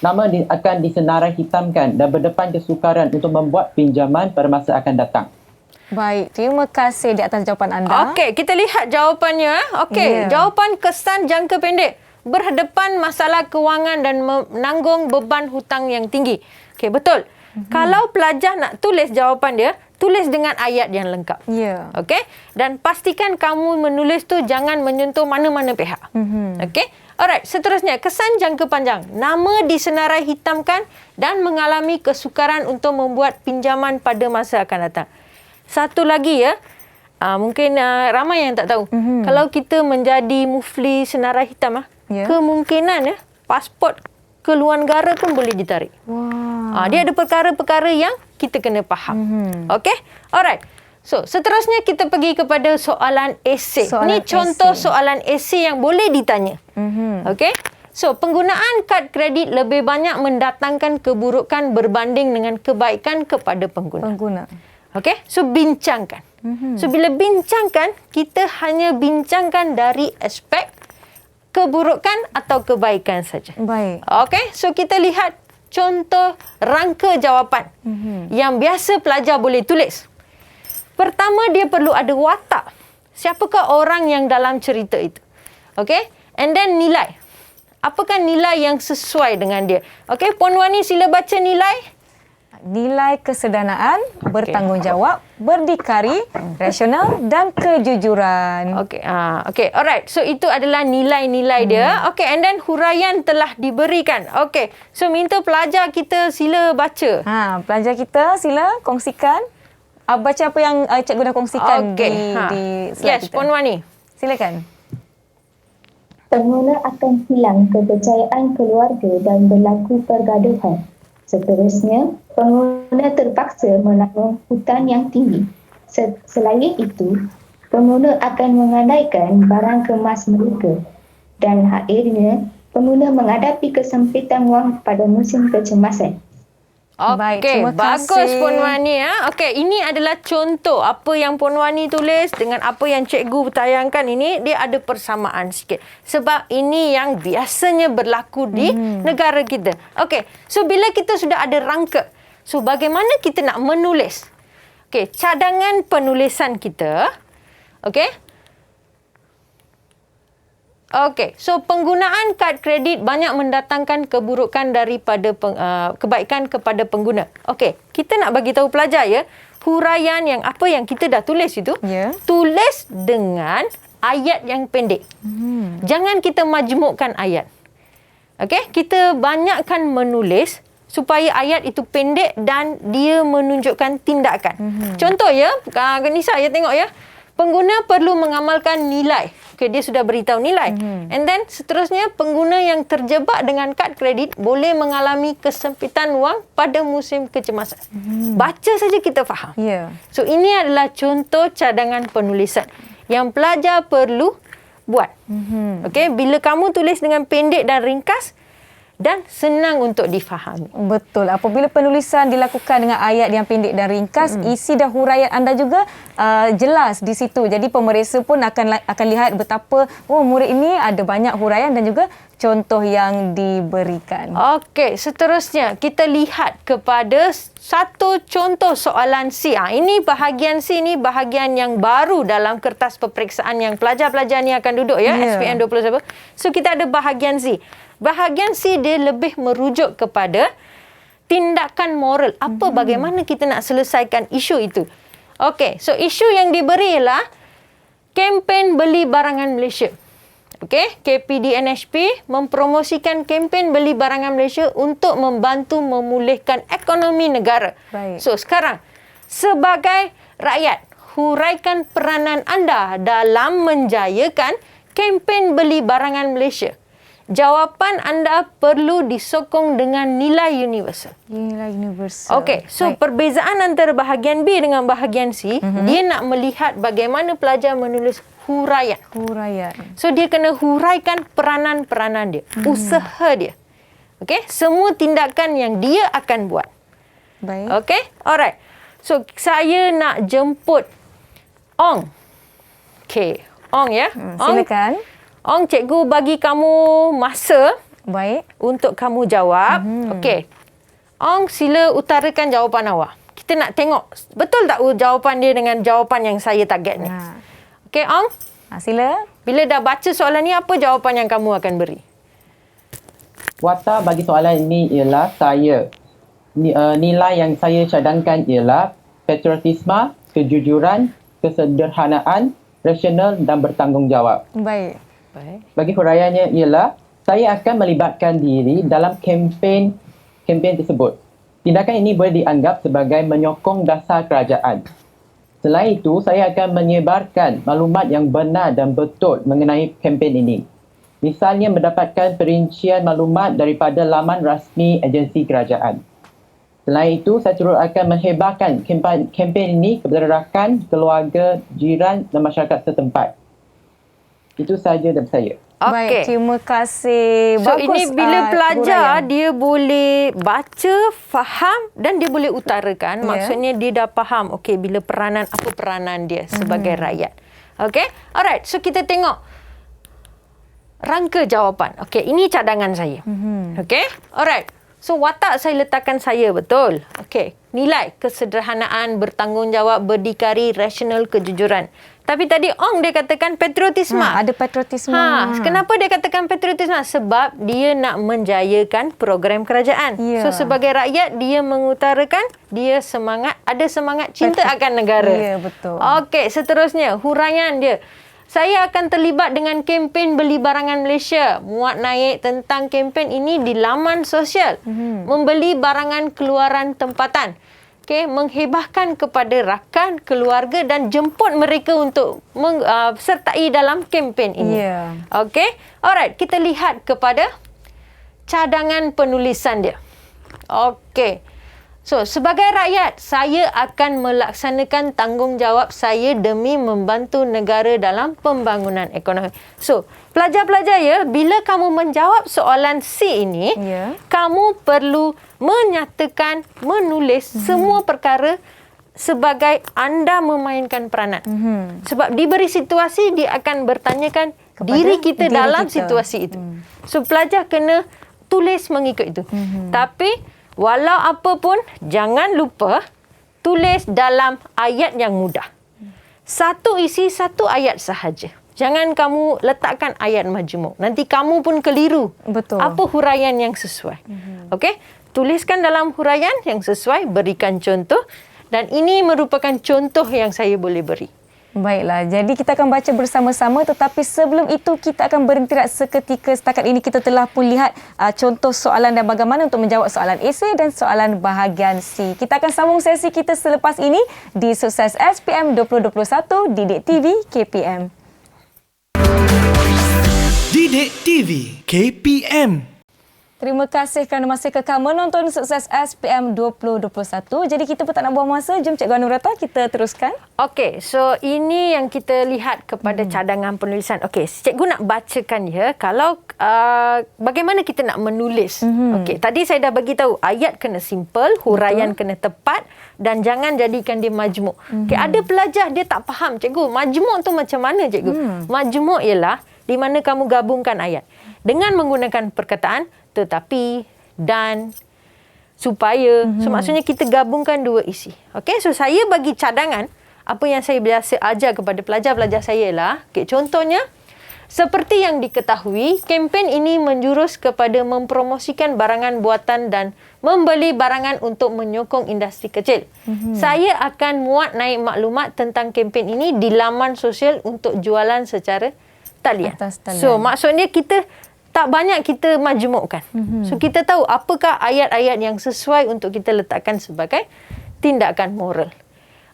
nama akan disenarai hitamkan dan berdepan kesukaran untuk membuat pinjaman pada masa akan datang. Baik, terima kasih di atas jawapan anda. Okey, kita lihat jawapannya. Okey, jawapan kesan jangka pendek. Berhadapan masalah kewangan dan menanggung beban hutang yang tinggi. Okey, betul. Kalau pelajar nak tulis jawapan dia, tulis dengan ayat yang lengkap. Ya. Okey? Dan pastikan kamu menulis tu jangan menyentuh mana-mana pihak. Okey? Alright, seterusnya kesan jangka panjang. Nama disenarai hitamkan dan mengalami kesukaran untuk membuat pinjaman pada masa akan datang. Satu lagi ya, mungkin ramai yang tak tahu. Kalau kita menjadi muflis senarai hitam, kemungkinan pasport ke luar negara pun boleh ditarik. Dia ada perkara-perkara yang kita kena faham. Okey? Alright. So, seterusnya kita pergi kepada soalan esei. Ini contoh soalan esei yang boleh ditanya. Okey? So, penggunaan kad kredit lebih banyak mendatangkan keburukan berbanding dengan kebaikan kepada pengguna. Okey? So, bincangkan. So, bila bincangkan, kita hanya bincangkan dari aspek keburukan atau kebaikan saja. Baik. Okey? So, kita lihat contoh rangka jawapan yang biasa pelajar boleh tulis. Pertama, dia perlu ada watak. Siapakah orang yang dalam cerita itu? Okey? And then nilai. Apakah nilai yang sesuai dengan dia? Okey, Puan Wani sila baca nilai. Nilai kesedanaan, bertanggungjawab, berdikari, rasional dan kejujuran. Okey, okey. Alright. So itu adalah nilai-nilai dia. Okey, and then huraian telah diberikan. Okey. So minta pelajar kita sila baca. Pelajar kita sila kongsikan. Baca apa yang cikgu dah kongsikan di slide kita. Puan Wani. Silakan. Pengguna akan hilang kepercayaan keluarga dan berlaku pergaduhan. Seterusnya, pengguna terpaksa menanggung hutang yang tinggi. Selain itu, pengguna akan mengandaikan barang kemas mereka. Dan akhirnya, pengguna menghadapi kesempitan wang pada musim kecemasan. Okey, bagus Puan Wani. Okey, ini adalah contoh apa yang Puan Wani tulis dengan apa yang cikgu tayangkan ini, dia ada persamaan sikit. Sebab ini yang biasanya berlaku di negara kita. Okey, so bila kita sudah ada rangka, so bagaimana kita nak menulis? Okey, cadangan penulisan kita. Okey. Okey, so penggunaan kad kredit banyak mendatangkan keburukan daripada kebaikan kepada pengguna. Okey, kita nak bagi tahu pelajar ya, huraian yang apa yang kita dah tulis itu, tulis dengan ayat yang pendek. Jangan kita majmukkan ayat. Okey, kita banyakkan menulis supaya ayat itu pendek dan dia menunjukkan tindakan. Contoh ya, Nisa ya tengok ya. Pengguna perlu mengamalkan nilai. Okay, dia sudah beritahu nilai. And then seterusnya, pengguna yang terjebak dengan kad kredit boleh mengalami kesempitan wang pada musim kecemasan. Baca saja kita faham. So ini adalah contoh cadangan penulisan yang pelajar perlu buat. Okay, bila kamu tulis dengan pendek dan ringkas, dan senang untuk difahami. Betul. Apabila penulisan dilakukan dengan ayat yang pendek dan ringkas, isi dan huraian anda juga jelas di situ. Jadi pemeriksa pun akan lihat betapa murid ini ada banyak huraian dan juga contoh yang diberikan. Okey, seterusnya kita lihat kepada satu contoh soalan C. Ini bahagian C, ini bahagian yang baru dalam kertas peperiksaan yang pelajar-pelajar ni akan duduk ya, SPM 21. So kita ada bahagian C. Bahagian C dia lebih merujuk kepada tindakan moral. Apa bagaimana kita nak selesaikan isu itu. Okey, so isu yang diberi ialah kempen beli barangan Malaysia. Okey, KPDNHP mempromosikan kempen beli barangan Malaysia untuk membantu memulihkan ekonomi negara. Baik. So sekarang, sebagai rakyat, huraikan peranan anda dalam menjayakan kempen beli barangan Malaysia. Jawapan anda perlu disokong dengan nilai universal. Nilai universal. Okey, so perbezaan antara bahagian B dengan bahagian C, dia nak melihat bagaimana pelajar menulis huraian. So dia kena huraikan peranan-peranan dia, usaha dia. Okey, semua tindakan yang dia akan buat. Baik. Okey, alright. So saya nak jemput Ong. Okey, Ong ya. Silakan. Ong, cikgu bagi kamu masa untuk kamu jawab. Okey. Ong, sila utarakan jawapan awak. Kita nak tengok betul tak jawapan dia dengan jawapan yang saya target ni. Okey, Ong. Sila. Bila dah baca soalan ni, apa jawapan yang kamu akan beri? Watak bagi soalan ini ialah saya. Nilai yang saya cadangkan ialah patriotisme, kejujuran, kesederhanaan, rasional dan bertanggungjawab. Baik. Bagi huraiannya ialah saya akan melibatkan diri dalam kempen tersebut. Tindakan ini boleh dianggap sebagai menyokong dasar kerajaan. Selain itu, saya akan menyebarkan maklumat yang benar dan betul mengenai kempen ini. Misalnya mendapatkan perincian maklumat daripada laman rasmi agensi kerajaan. Selain itu, saya turut akan menghebahkan kempen ini kepada rakan, keluarga, jiran dan masyarakat setempat. Itu sahaja dari saya. Baik, terima kasih. So bagus, ini bila pelajar huraian. dia boleh baca, faham dan dia boleh utarakan. Maksudnya dia dah faham bila apa peranan dia sebagai rakyat. Okey. Alright, so kita tengok rangka jawapan. Okey, ini cadangan saya. Okey. Alright. So watak saya letakkan saya betul. Okey. Nilai kesederhanaan, bertanggungjawab, berdikari, rasional, kejujuran. Tapi tadi Ong dia katakan patriotisme. Ada patriotisme. Kenapa dia katakan patriotisme? Sebab dia nak menjayakan program kerajaan. So sebagai rakyat dia mengutarakan dia ada semangat cinta akan negara. Ya, betul. Okey, seterusnya huraian dia. Saya akan terlibat dengan kempen beli barangan Malaysia. Muat naik tentang kempen ini di laman sosial. Membeli barangan keluaran tempatan. Menghebahkan kepada rakan, keluarga dan jemput mereka untuk sertai dalam kempen ini. Okey. Alright, kita lihat kepada cadangan penulisan dia. Okey. So, sebagai rakyat, saya akan melaksanakan tanggungjawab saya demi membantu negara dalam pembangunan ekonomi. So, pelajar-pelajar ya, bila kamu menjawab soalan C ini, kamu perlu menyatakan, menulis semua perkara sebagai anda memainkan peranan. Sebab diberi situasi, dia akan bertanyakan diri kita dalam situasi itu. So, pelajar kena tulis mengikut itu. Tapi, walau apa pun, jangan lupa tulis dalam ayat yang mudah. Satu isi, satu ayat sahaja. Jangan kamu letakkan ayat majmuk. Nanti kamu pun keliru. Betul. Apa huraian yang sesuai. Okey? Tuliskan dalam huraian yang sesuai, berikan contoh, dan ini merupakan contoh yang saya boleh beri. Baiklah, jadi kita akan baca bersama-sama, tetapi sebelum itu kita akan berhenti seketika. Setakat ini kita telah pun lihat contoh soalan dan bagaimana untuk menjawab soalan esei dan soalan bahagian C. Kita akan sambung sesi kita selepas ini di Sukses SPM 2021 Didik TV KPM. Didik TV KPM. Terima kasih kerana masih kekal menonton Sukses SPM 2021. Jadi kita pun tak nak buang masa. Jom Cikgu Anurata, kita teruskan. Okey, so ini yang kita lihat kepada cadangan penulisan. Okey, cikgu nak bacakan ya. Kalau bagaimana kita nak menulis. Okey, tadi saya dah bagi tahu ayat kena simple, huraian kena tepat dan jangan jadikan dia majmuk. Okey, ada pelajar dia tak faham, cikgu, majmuk tu macam mana, cikgu? Majmuk ialah di mana kamu gabungkan ayat dengan menggunakan perkataan tetapi, dan, supaya. So maksudnya kita gabungkan dua isi. Okey, so saya bagi cadangan apa yang saya biasa ajar kepada pelajar-pelajar saya ialah, contohnya seperti yang diketahui, kempen ini menjurus kepada mempromosikan barangan buatan dan membeli barangan untuk menyokong industri kecil. Saya akan muat naik maklumat tentang kempen ini di laman sosial untuk jualan secara talian. So maksudnya kita tak banyak kita majmukkan. So kita tahu apakah ayat-ayat yang sesuai untuk kita letakkan sebagai tindakan moral.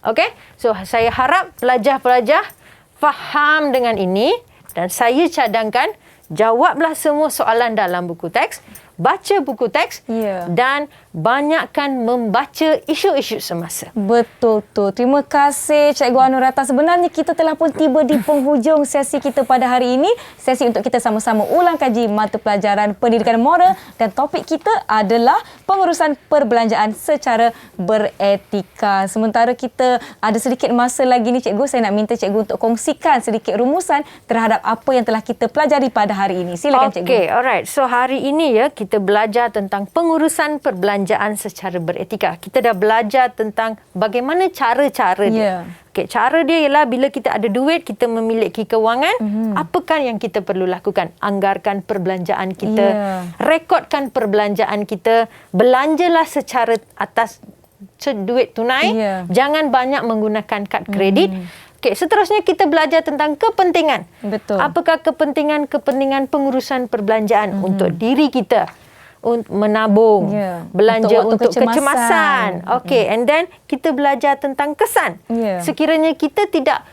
Okey? So saya harap pelajar-pelajar faham dengan ini dan saya cadangkan jawablah semua soalan dalam buku teks, baca buku teks dan banyakkan membaca isu-isu semasa. Betul tu. Terima kasih Cikgu Anurata. Sebenarnya kita telah pun tiba di penghujung sesi kita pada hari ini. Sesi untuk kita sama-sama ulang kaji mata pelajaran pendidikan moral dan topik kita adalah pengurusan perbelanjaan secara beretika. Sementara kita ada sedikit masa lagi ni cikgu, saya nak minta cikgu untuk kongsikan sedikit rumusan terhadap apa yang telah kita pelajari pada hari ini. Silakan cikgu. Okey, alright. So hari ini ya kita belajar tentang pengurusan perbelanjaan secara beretika. Kita dah belajar tentang bagaimana cara-cara dia. Okey, cara dia ialah bila kita ada duit, kita memiliki kewangan, apakah yang kita perlu lakukan? Anggarkan perbelanjaan kita, rekodkan perbelanjaan kita, belanjalah secara atas duit tunai, jangan banyak menggunakan kad kredit. Okey, seterusnya kita belajar tentang kepentingan. Betul. Apakah kepentingan pengurusan perbelanjaan untuk diri kita? Untuk menabung, belanja untuk kecemasan. Okey, and then kita belajar tentang kesan. Sekiranya kita tidak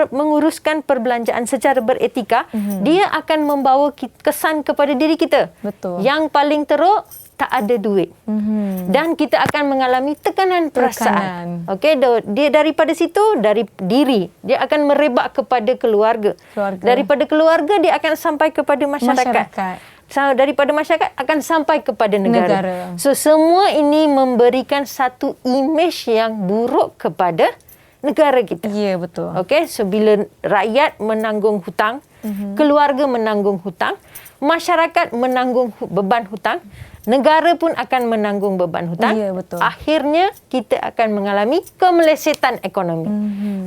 menguruskan perbelanjaan secara beretika, dia akan membawa kesan kepada diri kita. Betul. Yang paling teruk, tak ada duit. Dan kita akan mengalami tekanan perasaan. Okey, dia daripada situ, dari diri, dia akan merebak kepada keluarga. Daripada keluarga, dia akan sampai kepada masyarakat. Daripada masyarakat akan sampai kepada negara. So semua ini memberikan satu imej yang buruk kepada negara kita. Ya, betul. Okey, so bila rakyat menanggung hutang, keluarga menanggung hutang, masyarakat menanggung beban hutang, negara pun akan menanggung beban hutang. Ya, betul. Akhirnya kita akan mengalami kemelesetan ekonomi.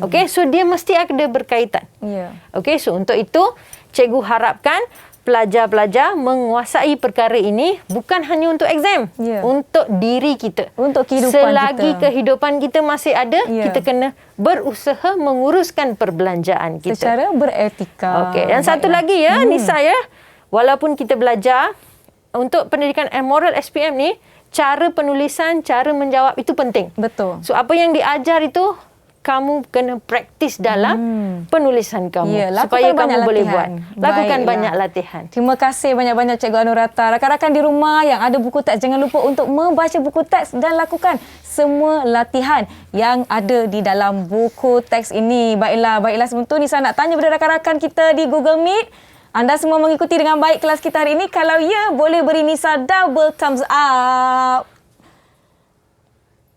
Okey, so dia mesti ada berkaitan. Okey, so untuk itu cikgu harapkan pelajar-pelajar menguasai perkara ini bukan hanya untuk exam, untuk diri kita. Untuk kehidupan Selagi kita. kehidupan kita masih ada, kita kena berusaha menguruskan perbelanjaan kita. Secara beretika. Okey, dan satu lagi ya, Nisa ya, walaupun kita belajar untuk pendidikan moral SPM ni, cara penulisan, cara menjawab itu penting. Betul. So apa yang diajar itu kamu kena praktis dalam penulisan kamu supaya kamu boleh buat. Lakukan banyak latihan. Terima kasih banyak-banyak Cikgu Anurata. Rakan-rakan di rumah yang ada buku teks, jangan lupa untuk membaca buku teks dan lakukan semua latihan yang ada di dalam buku teks ini. Baiklah sebentar ni saya nak tanya kepada rakan-rakan kita di Google Meet. Anda semua mengikuti dengan baik kelas kita hari ini? Kalau ya, boleh beri Nisa double thumbs up.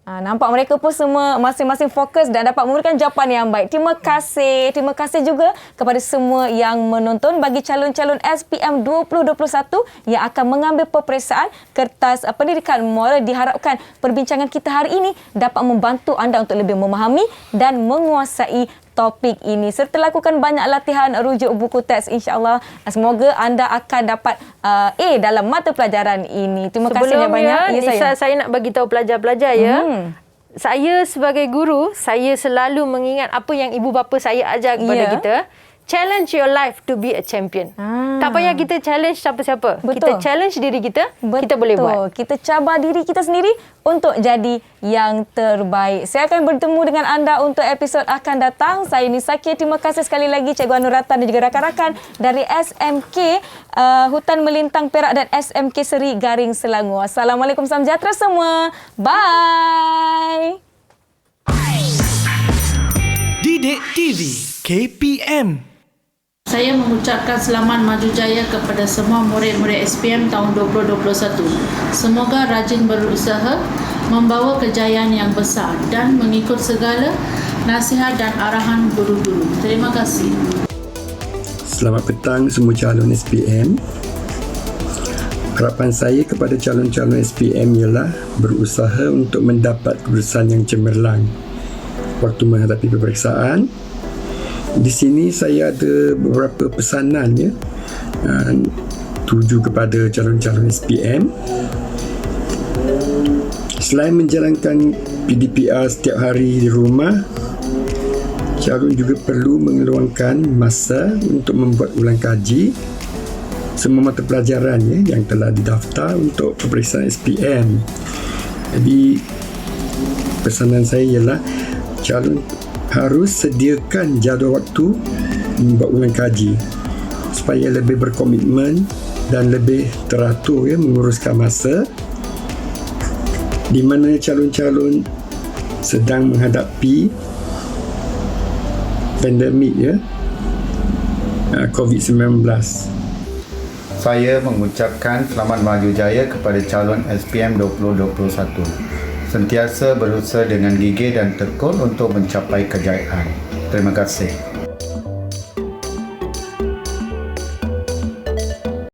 Nampak mereka pun semua masing-masing fokus dan dapat memberikan jawapan yang baik. Terima kasih. Terima kasih juga kepada semua yang menonton. Bagi calon-calon SPM 2021 yang akan mengambil peperiksaan kertas pendidikan moral, diharapkan perbincangan kita hari ini dapat membantu anda untuk lebih memahami dan menguasai topik ini serta lakukan banyak latihan rujuk buku teks, insya-Allah. Semoga anda akan dapat A dalam mata pelajaran ini. Terima kasih banyak. Nisa, saya nak bagi tahu pelajar-pelajar ya. Saya sebagai guru, saya selalu mengingat apa yang ibu bapa saya ajar kepada kita. Challenge your life to be a champion. Tak payah kita challenge siapa-siapa. Kita challenge diri kita, kita boleh buat. Kita cabar diri kita sendiri untuk jadi yang terbaik. Saya akan bertemu dengan anda untuk episod akan datang. Saya Nisa K. Terima kasih sekali lagi Cikgu Anurata dan juga rakan-rakan dari SMK Hutan Melintang Perak dan SMK Seri Garing Selangor. Assalamualaikum, salam sejahtera semua. Bye. Didik TV KPM. Saya mengucapkan selamat maju jaya kepada semua murid-murid SPM tahun 2021. Semoga rajin berusaha, membawa kejayaan yang besar dan mengikut segala nasihat dan arahan guru-guru. Terima kasih. Selamat petang semua calon SPM. Harapan saya kepada calon-calon SPM ialah berusaha untuk mendapat keputusan yang cemerlang waktu menghadapi peperiksaan. Di sini saya ada beberapa pesanan ya, tuju kepada calon-calon SPM. Selain menjalankan PDPR setiap hari di rumah, calon juga perlu mengeluangkan masa untuk membuat ulang kaji semua mata pelajaran ya, yang telah didaftar untuk peperiksaan SPM. Jadi pesanan saya ialah calon harus sediakan jadual waktu membuat ulang kaji supaya lebih berkomitmen dan lebih teratur ya, menguruskan masa di mana calon-calon sedang menghadapi pandemik ya, COVID-19. Saya mengucapkan selamat maju jaya kepada calon SPM 2021. Sentiasa berusaha dengan gigih dan tekun untuk mencapai kejayaan. Terima kasih.